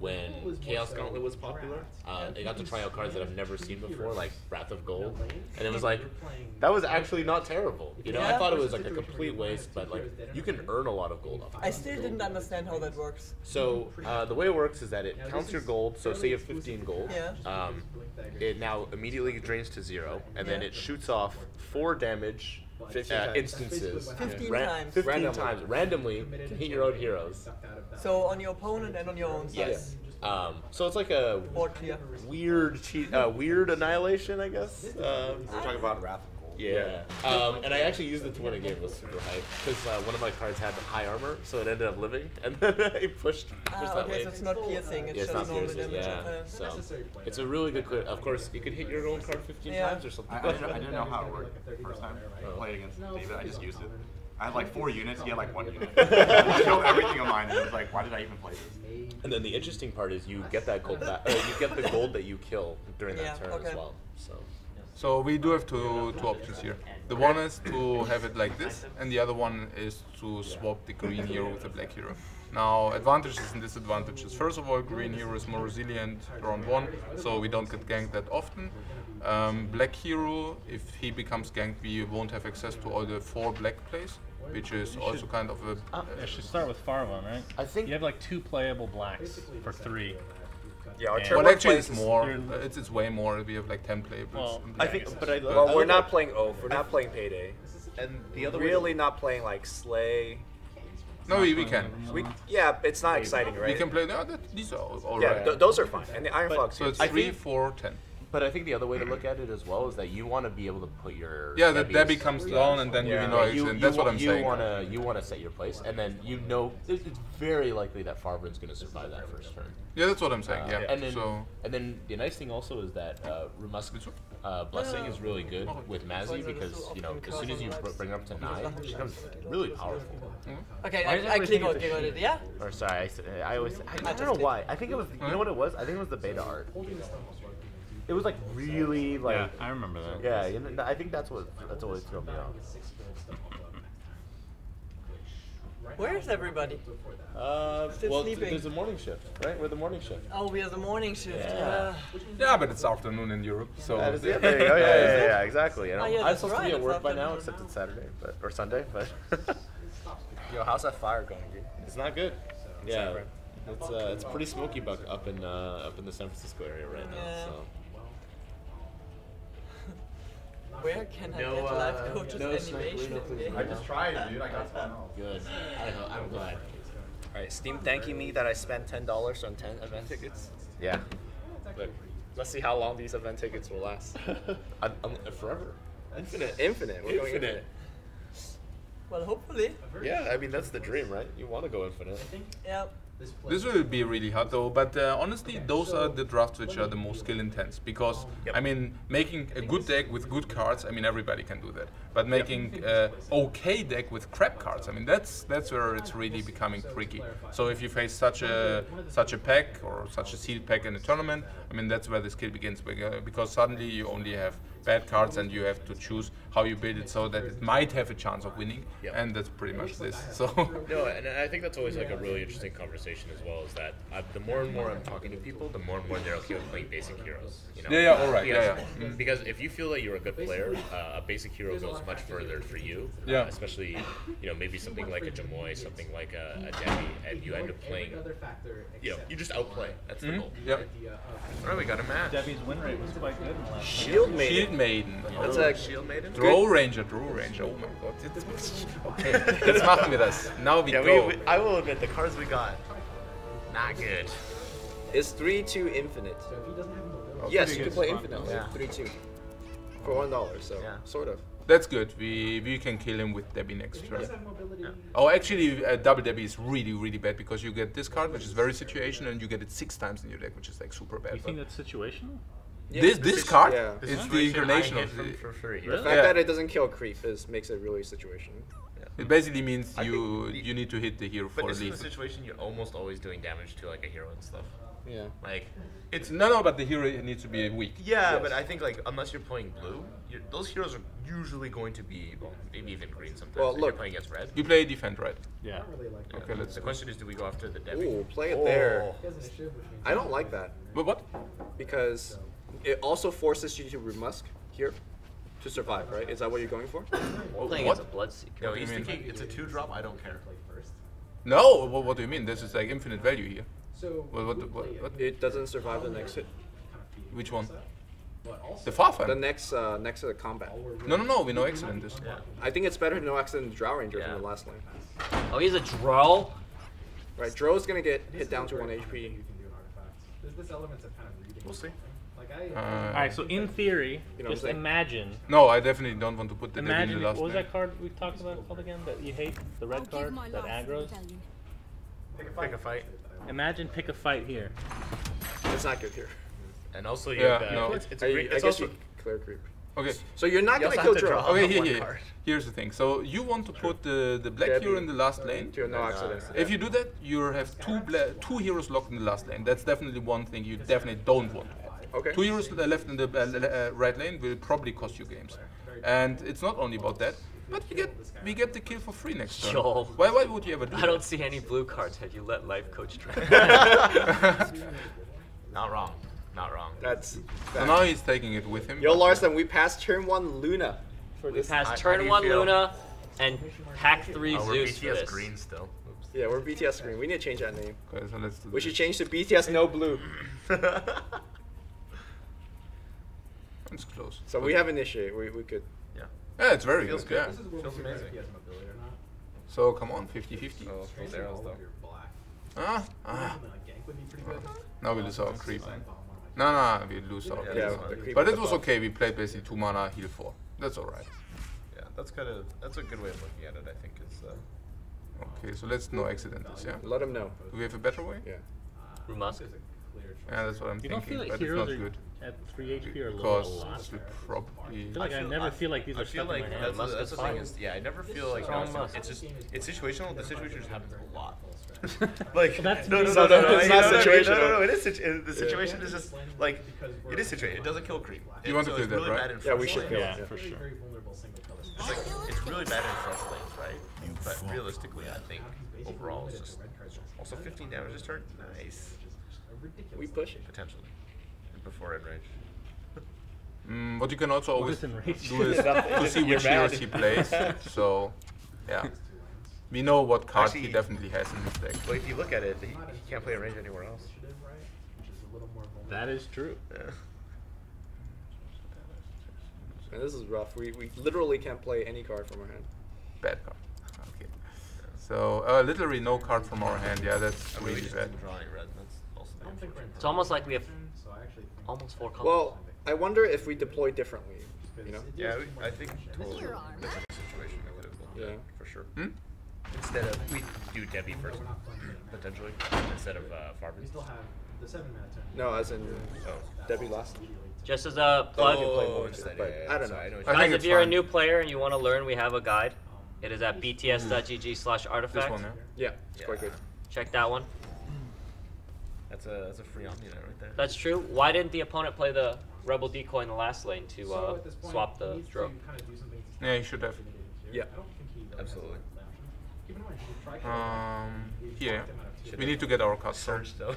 E: When Chaos Gauntlet was popular, I got to try out cards that I've never seen before, like Wrath of Gold, and it was like, that was actually not terrible. You know, I
B: Yeah.
E: thought it was like a complete waste, but like you can earn a lot of gold off of
B: I
E: it.
B: still didn't understand how that works.
E: So the way it works is that it counts your gold. So say you have 15 gold,
B: Yeah.
E: it now immediately drains to 0, and then
B: Yeah.
E: it shoots off 4 damage
C: 15 times.
E: instances.
B: 15
E: Ran-
B: times.
E: 15 times randomly to hit your own heroes.
B: So on your opponent and on your own side.
E: Yes. So it's like a
B: Board clear.
E: weird annihilation, I guess.
H: We're talking about Wrath of Gold.
E: Yeah. And I actually used it to win a game. It was super hype because one of my cards had high armor, so it ended up living, and then I pushed
B: Ah,
E: that
B: okay,
E: way.
B: so it's not piercing, it's
E: Yeah, it's
B: just
E: not
B: normal
E: piercing,
B: damage.
E: yeah.
B: Okay.
E: So it's a really good clear. Of course, you could hit your own card 15
B: Yeah.
E: times or something.
H: I didn't know how it worked the first time I played against David. I just used it. I had like 4 units. He had like 1 unit. I killed everything of mine, and it was like, why did I even play this?
E: And then the interesting part is you get that gold back. You get the gold that you kill during that
B: Yeah,
E: turn
B: okay.
E: as well. So
D: So we do have two options here. The one is to have it like this, and the other one is to swap the green hero with the black hero. Now, advantages and disadvantages. First of all, green hero is more resilient round 1, so we don't get ganked that often. Black hero, if he becomes ganked, we won't have access to all the 4 black plays, which is also kind of a...
F: I should start with Farvan, right?
E: I think
F: You have like 2 playable blacks for 3.
C: Yeah, our
F: Yeah.
C: turn
D: Well,
C: one
D: actually,
C: plays
D: it's
C: is-
D: more. It's way more. We have like 10 playables.
F: Well,
D: in
E: I
D: black.
E: think, but I
C: Well, we're
E: look
C: not
E: at-
C: playing Oath, we're not playing Payday.
E: And the other
C: Really not playing like Slay.
D: No, we can.
C: Yeah, it's not exciting, right?
D: We can play. No, these are all
C: Yeah,
D: right.
C: those are fine. And the Iron
E: But-
C: Fox.
D: So it's
E: I
D: 3,
E: think-
D: 4, 10.
E: But I think the other way to look at it as well is that you want to be able to put your
D: the Debbie comes down and then you know accident. That's what I'm saying.
E: You want to set your place, and then you know it's very likely that Farbrand's going to survive that first turn.
D: Yeah, that's what I'm saying. Yeah.
E: And then the nice thing also is that Rumusk's blessing is really good with Mazzy because as soon as you bring her up to 9, she becomes really powerful.
B: Okay, I click on it. Yeah.
E: Or sorry, I don't know why. I think it was. You know what it was? I think it was the beta art. It was like really like.
F: Yeah, I remember that.
E: Yeah, I think that's always thrown me off.
B: Where's everybody?
E: Well,
B: sleeping.
E: there's a morning shift, right? We're the morning shift.
B: Oh, we are the morning shift.
D: Yeah, but it's afternoon in Europe, so.
E: That is it. There you go. Yeah, exactly. You know,
B: yeah,
E: I'm supposed to
B: right,
E: be at
B: it's
E: work by now,
B: afternoon.
E: except it's Saturday, or Sunday, but.
C: Yo, how's that fire going, dude?
E: It's not good. Yeah, it's pretty smoky up in the San Francisco area right now.
B: Yeah.
E: So.
B: Where can I get life coaches animation?
H: I just tried it, dude. I got something else.
E: Good. I'm glad.
C: All right, Steam thanking me that I spent $10 on 10 event tickets.
E: Yeah.
C: Look, let's see how long these event tickets will last.
E: Forever.
C: Infinite. We're going infinite.
B: Well, hopefully.
E: Yeah, I mean that's the dream, right? You want to go infinite.
B: Yeah.
D: This will be really hard though, but honestly, those are the drafts which are the most skill intense because I mean, making a good deck with good cards, I mean everybody can do that. But making okay deck with crap cards, I mean that's where it's really becoming tricky. So if you face such a pack or such a sealed pack in a tournament, I mean that's where the skill begins because suddenly you only have bad cards and you have to choose how you build it so that it might have a chance of winning, and that's pretty much this. So
E: no, and I think that's always like a really interesting conversation as well. Is that the more and more I'm talking to people, the more and more they're okay with playing basic heroes. You know?
D: Yeah, all right,
E: because, because if you feel that you're a good player, a basic hero goes much further for you. Especially maybe something like a Jamoy, something like a Debbie, and you end up playing. You just outplay. That's the goal.
D: Yep.
E: All right, we got a match.
F: Debbie's win rate was quite good in the last
C: Shield Maiden.
D: Shield Maiden.
C: That's a
E: Shield Maiden.
D: Draw Ranger. Oh my god. Okay, jetzt machen wir das. Now we go.
E: I will admit the cards we got, not good.
C: It's 3-2 infinite.
G: So if he doesn't have mobility,
C: Yes, you can play infinite.
E: Yeah.
C: 3-2 for $1. So sort of.
D: That's good. We can kill him with Debbie next
G: he
D: turn.
G: does have mobility.
D: Oh, actually, double Debbie is really bad because you get this card, which is very situational, and you get it 6 times in your deck, which is like super bad.
F: You think that's situational?
D: This card
C: yeah.
D: is the incarnation of
E: it for free.
C: The fact that it doesn't kill creep makes it really situational.
D: It basically means you need to hit the hero for
E: But
D: a
E: this is
D: lead.
E: the situation you're almost always doing damage to like a hero and stuff.
C: Yeah.
E: Like it's
D: No, but the hero needs to be weak.
E: yeah, but I think like unless you're playing blue, those heroes are usually going to be maybe even green sometimes.
C: Well,
E: if
C: look.
E: you're playing against red.
D: You play defend, right?
F: Yeah.
G: Really like that.
D: Okay, let's
E: The
D: go.
E: question is, do we go after the Debbie?
C: Ooh, play it there.
G: He has initiative, which means
C: I don't like that
D: But what?
C: because it also forces you to Rumusk here to survive, right? Is that what you're going for?
A: Playing as a Bloodseeker.
E: No, he's thinking it's a 2-drop. I don't care.
G: play first.
D: No. What do you mean? This is like infinite value here.
G: So
D: What?
C: It doesn't survive the next hit.
D: Which one?
G: but also
D: The Farfan.
C: The next to the combat.
D: No. We know excellent this.
C: I think it's better to no accident Drow Ranger
E: Yeah.
C: from the last lane.
A: Oh, he's a Drow?
C: Right, Drow's gonna get hit down to 1 HP.
G: you can do an artifact. There's this element of kind of reading.
E: We'll see.
G: Like I.
F: All right. So in theory,
C: You know what
F: just
C: I'm saying?
F: imagine.
D: No, I definitely don't want to put the Debbie in
F: Imagine.
D: the last
F: What was
D: lane.
F: that card we talked about called again? That you hate? The red card that aggroes.
E: Pick a fight.
F: Imagine pick a fight here.
C: It's not good here.
E: And also, you
D: Yeah,
E: have
D: no.
E: it's
C: I,
E: a great.
C: I
E: It's
C: guess
E: also
C: you clear creep.
D: Okay.
C: So you're not
E: You
C: gonna
E: also
C: kill
E: have to
C: Drow.
E: draw.
D: Okay,
E: one
D: here.
E: card.
D: Here's the thing. So you want to put the black
C: Debbie.
D: hero in the last lane.
C: To no accident.
D: If you do that, you have two heroes locked in the last lane. That's definitely one thing you definitely don't want to have.
C: Okay.
D: 2 heroes left in the right lane will probably cost you games. And it's not only about that, but we get the kill for free next turn.
A: Yo.
D: Why would you ever do
A: I
D: that?
A: don't see any blue cards. Have you let life coach try?
E: Not wrong. Not wrong.
C: That's
D: So now he's taking it with him.
C: Yo, Larson, we passed turn 1 Luna for
A: We
C: this.
A: passed
E: How
A: turn
E: do you
A: 1
E: feel?
A: Luna and pack 3
E: Oh, we're
A: Zeus for
E: BTS
A: this.
E: green still. Oops.
C: Yeah, we're BTS green. We need to change that name.
D: Okay, so let's do
C: We
D: this.
C: should change to BTS no blue.
D: It's close.
C: So we have initiate. We could.
D: Yeah, it's very
E: Feels
D: good.
E: good.
D: Yeah.
G: This is where
E: Feels
G: we figure out
E: amazing.
G: if he has mobility or not.
D: So come on, 50-50.
E: Oh, those arrows though.
G: You're black.
D: Ah.
G: Like gank would be pretty good.
D: Now we lose our creep.
G: Side bomb one of my
D: No, we lose our
E: Yeah,
D: creep.
E: the creep
D: But
E: with
D: it
E: the
D: was
E: buff.
D: okay. We played basically 2 mana, heal 4. That's alright.
E: Yeah, that's a good way of looking at it. I think is.
D: Okay, so let's no accidentals, yeah?
C: Let him know.
D: Do we have a better way?
C: Yeah.
A: Rumask.
D: Yeah, that's what I'm
F: You don't
D: thinking,
F: feel like
D: but it's
F: heroes
D: not
F: are
D: good.
F: at 3 HP or low a
D: Because
F: lot?
D: we probably...
F: I feel like I never feel like these
E: I
F: are
E: feel
F: stuck in
E: like
F: my hand.
E: that's the
A: Musk is
E: thing
A: fine.
E: is, yeah, I never feel like
A: Strong
E: no,
A: Musk.
E: it's just it's situational. The situation just happens a lot. Like
F: that's
E: no,
F: me.
E: no, no, no, no,
C: It's
E: no,
C: not
E: no,
C: situational.
E: no, no, it is the situation is just like it is situated. It doesn't kill creep.
D: You want to
E: So
D: kill
E: it's
D: that,
E: really
D: right?
E: bad in
C: Yeah,
E: front
C: we should
E: lane.
C: kill
F: Yeah,
C: it.
F: for sure.
E: It's like it's really bad in front lanes, right? But realistically, I think overall it's just also 15 damage this turn. Nice,
C: We push it.
E: potentially before end range.
D: What you can also always
F: Within range.
D: do is to see which heroes he plays. So, yeah. We know what card he
E: Actually-
D: definitely has in his deck.
E: But if you look at it, he can't play a range anywhere else.
F: That is true.
E: Yeah.
C: And this is rough. We literally can't play any card from our hand.
D: Bad card. Okay. So, literally no card from our hand. Yeah, that's
E: I mean, we
D: really
E: just
D: bad.
E: didn't draw any red. That's also the unfortunate
A: It's
E: part.
A: almost like we have almost 4 colors.
C: Well, I wonder if we deploy differently. You know?
E: Yeah, I think totally different situation available.
C: Yeah.
E: For sure.
D: Hmm?
E: Instead of we do Debbie first, potentially instead of Farben.
C: No, as in
E: Oh.
C: Debbie last.
A: Just as a plug,
E: Oh, instead,
C: but
E: yeah,
C: I don't
E: so
C: know.
E: I know what
D: I
E: you
A: guys,
D: think
A: if
D: it's
A: you're a
D: fine.
A: new player and you want to learn, we have a guide. It is at bts.gg/artifact.
D: This one, yeah?
C: Yeah, it's quite
E: Yeah.
C: good.
A: Check that one.
E: That's a free Omni right there.
A: That's true. Why didn't the opponent play the Rebel Decoy in the last lane to swap the drone?
D: Yeah, you should have.
C: Yeah.
E: Absolutely.
D: Here. We need to get our cards. So.
E: Surge though.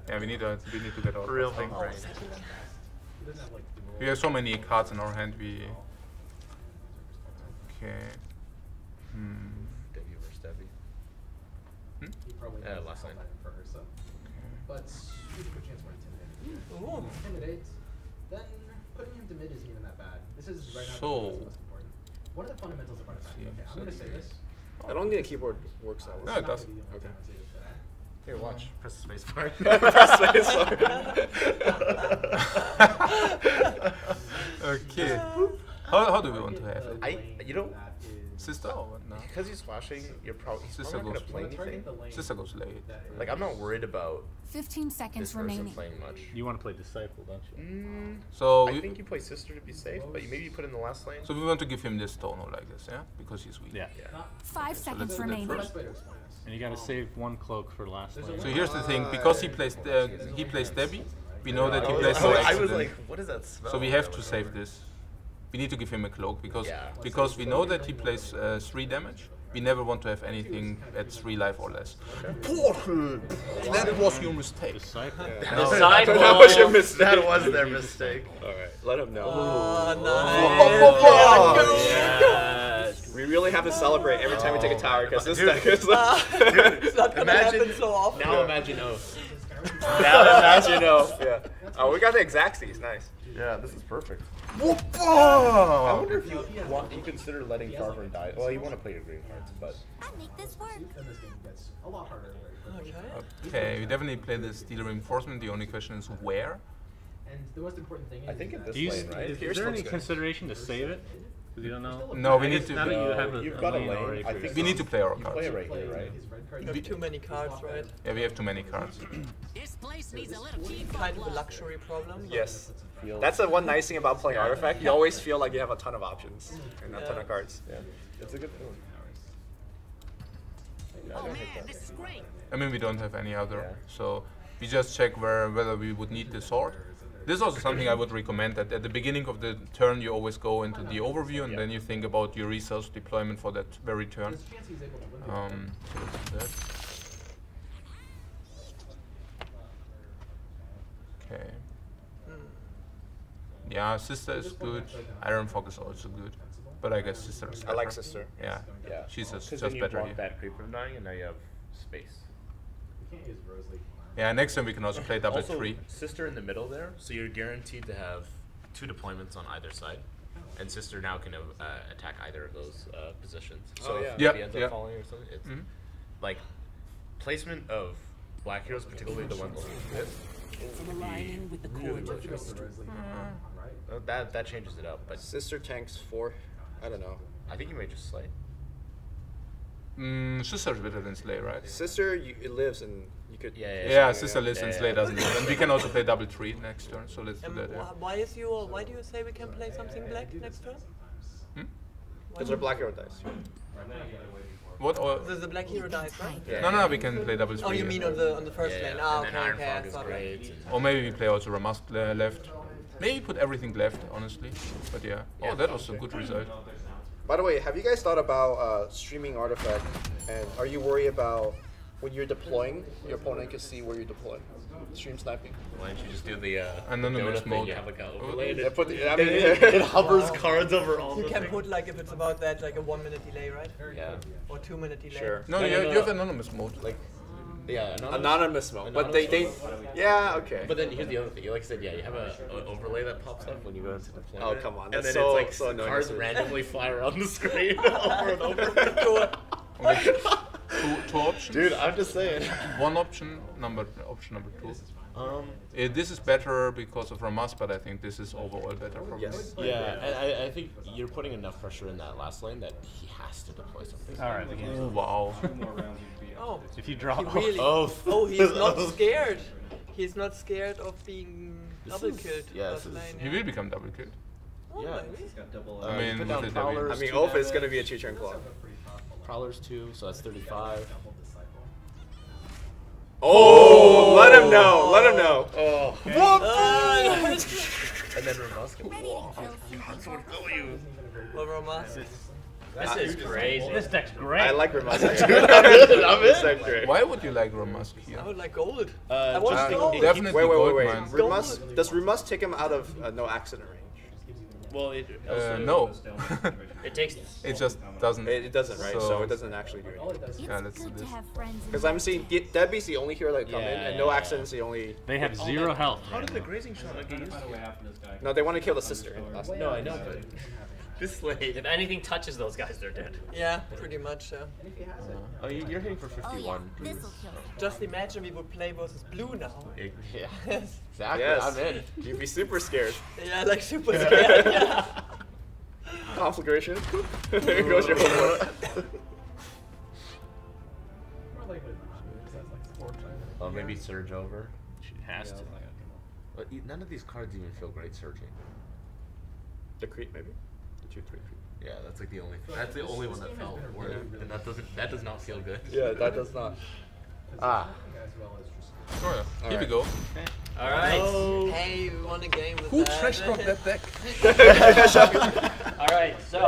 D: Yeah, we need to get our
E: Real
D: cards.
E: big
D: out.
E: brain.
D: We have so many cards in our hand. We. Okay.
E: Debbie versus Debbie. Last line.
G: But there's a good chance we're intimidated.
B: Ooh.
G: Intimidate, then putting him to mid isn't even that bad. This is right now
D: So-
G: what's most important. What are the fundamentals of artifact?
D: Yeah,
G: Okay, I'm gonna say this.
C: I don't think a keyboard works that
D: No,
C: well.
D: it does.
C: Okay.
E: Here, watch. Press the space bar.
D: Okay. How do we want to have it?
E: You know,
D: Sister or what? No.
E: because he's flashing, he's
D: Sister
E: probably not
D: goes
E: gonna play anything.
D: Sister goes late.
E: Like I'm not worried about
I: 15
E: this
I: seconds
E: person
I: remaining.
E: playing much.
F: You want to play Disciple, don't you?
D: So
E: I
D: we,
E: think you play sister to be safe, but maybe you put in the last lane.
D: so we want to give him this Tono like this, yeah? Because he's weak.
F: Yeah.
E: Yeah.
I: 5
D: So
I: seconds
D: let's do that
I: remaining.
D: first.
F: And you got to save 1 cloak for last lane.
D: So here's the thing, because he plays Debbie, we know that he plays no
E: I was
D: accident.
E: like, what is that smell?
D: So we have to save this. We need to give him a cloak because
E: Yeah.
D: we know that he plays 3 damage. We never want to have anything at 3 life or less. Portal! That was your mistake.
F: Disciple?
A: Disciple.
C: That was your mistake.
E: That was their mistake.
C: Alright, let him know.
B: Oh,
A: Yes.
C: We really have to celebrate every time we take a tower because this
E: Dude.
C: deck is like.
B: It's not gonna happen so often.
E: Now imagine Oath.
C: Now imagine, yeah. Oh, we got the Exacties, nice.
E: Yeah, this is perfect. I
D: Whoopa!
E: wonder if you consider letting Farver die. Well, you want to play your green cards, but
I: I'll make this work.
G: Then this game gets a lot harder very quickly.
D: Okay, we definitely play the Steel Reinforcement. The only question is where.
G: And the most important thing is
E: I think at this
F: Do you,
E: lane, right?
F: is
C: Here's
F: there
C: looks
F: any
C: good.
F: consideration to save it? Because you don't know?
D: No, we
F: I
D: need
F: guess
D: to-
F: Now that you
D: No,
F: have a,
E: you've got a
F: lane
E: lane.
F: already
E: I
F: for
E: think
D: We need to play our
E: you play
D: cards.
E: it right here, right?
G: his red card.
B: You have too many cards, right?
D: Yeah, we have too many cards.
I: This place needs a little
B: Kind of a luxury problem. but-
C: Yes. That's the one nice thing about playing Artifact. You always feel like you have a ton of options and a ton of cards.
E: Yeah, it's a good feeling.
I: Oh man, this is great.
D: I mean, we don't have any other,
E: Yeah.
D: so we just check whether we would need the sword. This is also something I would recommend, that at the beginning of the turn you always go into the overview and then you think about your resource deployment for that very turn.
G: There's a chance he's able to win.
D: So let's do that. Okay. Yeah, Sister is good. Iron Fog is also good. But I guess Sister is better.
C: I like Sister.
D: Yeah,
E: Yeah.
D: she's just
E: Because then you
D: better
E: block
D: here.
E: that creep from dying, and now you have space.
G: You can't use Rose League.
D: Yeah, next time we can also play double
E: Also,
D: 3.
E: sister in the middle there, so you're guaranteed to have 2 deployments on either side, and sister now can attack either of those positions. So
C: Oh,
E: if
C: yeah.
E: maybe
D: Yeah,
E: ends
D: yeah.
E: up falling or something, it's
D: Mhm.
E: like placement of black heroes, particularly the ones like this.
I: Aligning with the core of history.
E: That changes it up, but
C: Sister tanks 4. I don't know.
E: I think you may just slay.
D: Sister's better than Slay, right?
C: Sister, it lives and you could.
D: Yeah, Sister lives and Slay doesn't live. And we can also play double 3 next turn, so let's do that. Yeah.
B: Why do you say we can play something black next turn?
C: Because they're black hero dice.
D: What? Or
B: The black hero dies, right?
C: Yeah.
D: no, we can play double 3.
B: Oh, you mean on the first lane? Ah,
E: and then
B: okay,
E: Iron
B: okay.
E: Fog is great.
D: Or maybe we play also Ramask left. Maybe put everything left, honestly. But yeah. Oh, that was a good result.
C: By the way, have you guys thought about streaming artifact? And are you worried about when you're deploying, your opponent can see where you're deploying? Stream sniping.
E: Why don't you just do the
D: anonymous
E: donut thing?
D: mode?
E: You have like a overlay.
C: Yeah,
E: It hovers cards over all
B: You
E: the
B: can
E: things.
B: put like if it's about that like a 1 minute delay, right?
E: Yeah.
B: Or 2 minute delay.
C: Sure.
D: No, you have anonymous mode.
E: Like, yeah,
C: Anonymous mode. But they yeah, okay.
E: But then here's the other thing. Like I said, yeah, you have an overlay that pops up when you go into deployment.
C: Oh, come on.
E: And
C: That's
E: then
C: so,
E: it's like
C: so annoying.
E: cards randomly fly around the screen over and over.
D: Okay. two options.
E: Dude, I'm just saying.
D: One option number 2. This is better because of Ramas, but I think this is overall better for me.
C: Yes.
E: Yeah, and I think you're putting enough pressure in that last lane that he has to deploy something.
F: All right, the game.
D: Oh, wow.
B: Oh,
F: If you draw,
B: he really.
E: Oh,
B: He's not scared. He's not scared of being double killed.
E: yeah,
B: first
E: this is-
B: lane,
D: He will become double killed.
B: Oh,
E: Yeah.
B: maybe.
D: I mean,
E: you put
D: with
E: down
D: the
E: Prowlers,
C: I mean,
E: 2
C: Oath is
E: damage.
C: going to be a 2-turn claw.
E: Prowlers 2, so that's 35.
C: Oh, let him know. Let him know.
E: Oh. And then Ramas can
B: Well, Romas.
A: This is crazy.
F: this deck's great.
C: I like Ramas.
D: Why would you like Ramask here?
B: I would like gold. I want
E: just
B: gold.
D: Definitely
C: Wait,
D: gold,
C: wait.
D: man.
C: Ramas, does Ramas take him out of no accident range?
E: Well, it
D: No.
A: It takes.
D: It just doesn't.
C: It doesn't, right? So it doesn't actually do anything.
I: It's
D: Yeah, let's do
I: good to
D: this.
I: have friends.
C: Because I'm seeing Debbie's the only hero that come in,
E: Yeah,
C: and no
E: yeah,
C: accidents the only.
F: They have 0 health.
E: How did the grazing shot not get used?
C: No, they want to kill the sister.
E: No, I know, but this lane.
A: If anything touches those guys, they're dead.
B: Yeah, pretty much. Yeah.
E: Oh, you're hitting for
I: Oh yeah,
E: 51.
I: this'll kill.
B: Just imagine we would play versus blue now.
E: Yeah,
B: Yes.
E: exactly.
C: Yes.
E: I'm in.
C: You'd be super scared.
B: Yeah, like super scared. Yeah.
C: Conflagration. Here goes your homework.
E: Oh, maybe surge over.
F: She has to.
E: But none of these cards even feel great surging.
C: The creep, maybe. The 2/3 creep.
E: Yeah, that's like the only. That's the only one that felt. And that does not feel good.
C: Yeah, that does not.
E: Ah.
D: Oh, yeah. Here we go.
A: All right.
B: Hey, we won a game with
D: Who
B: that.
D: trash talked that deck?
A: All right. So.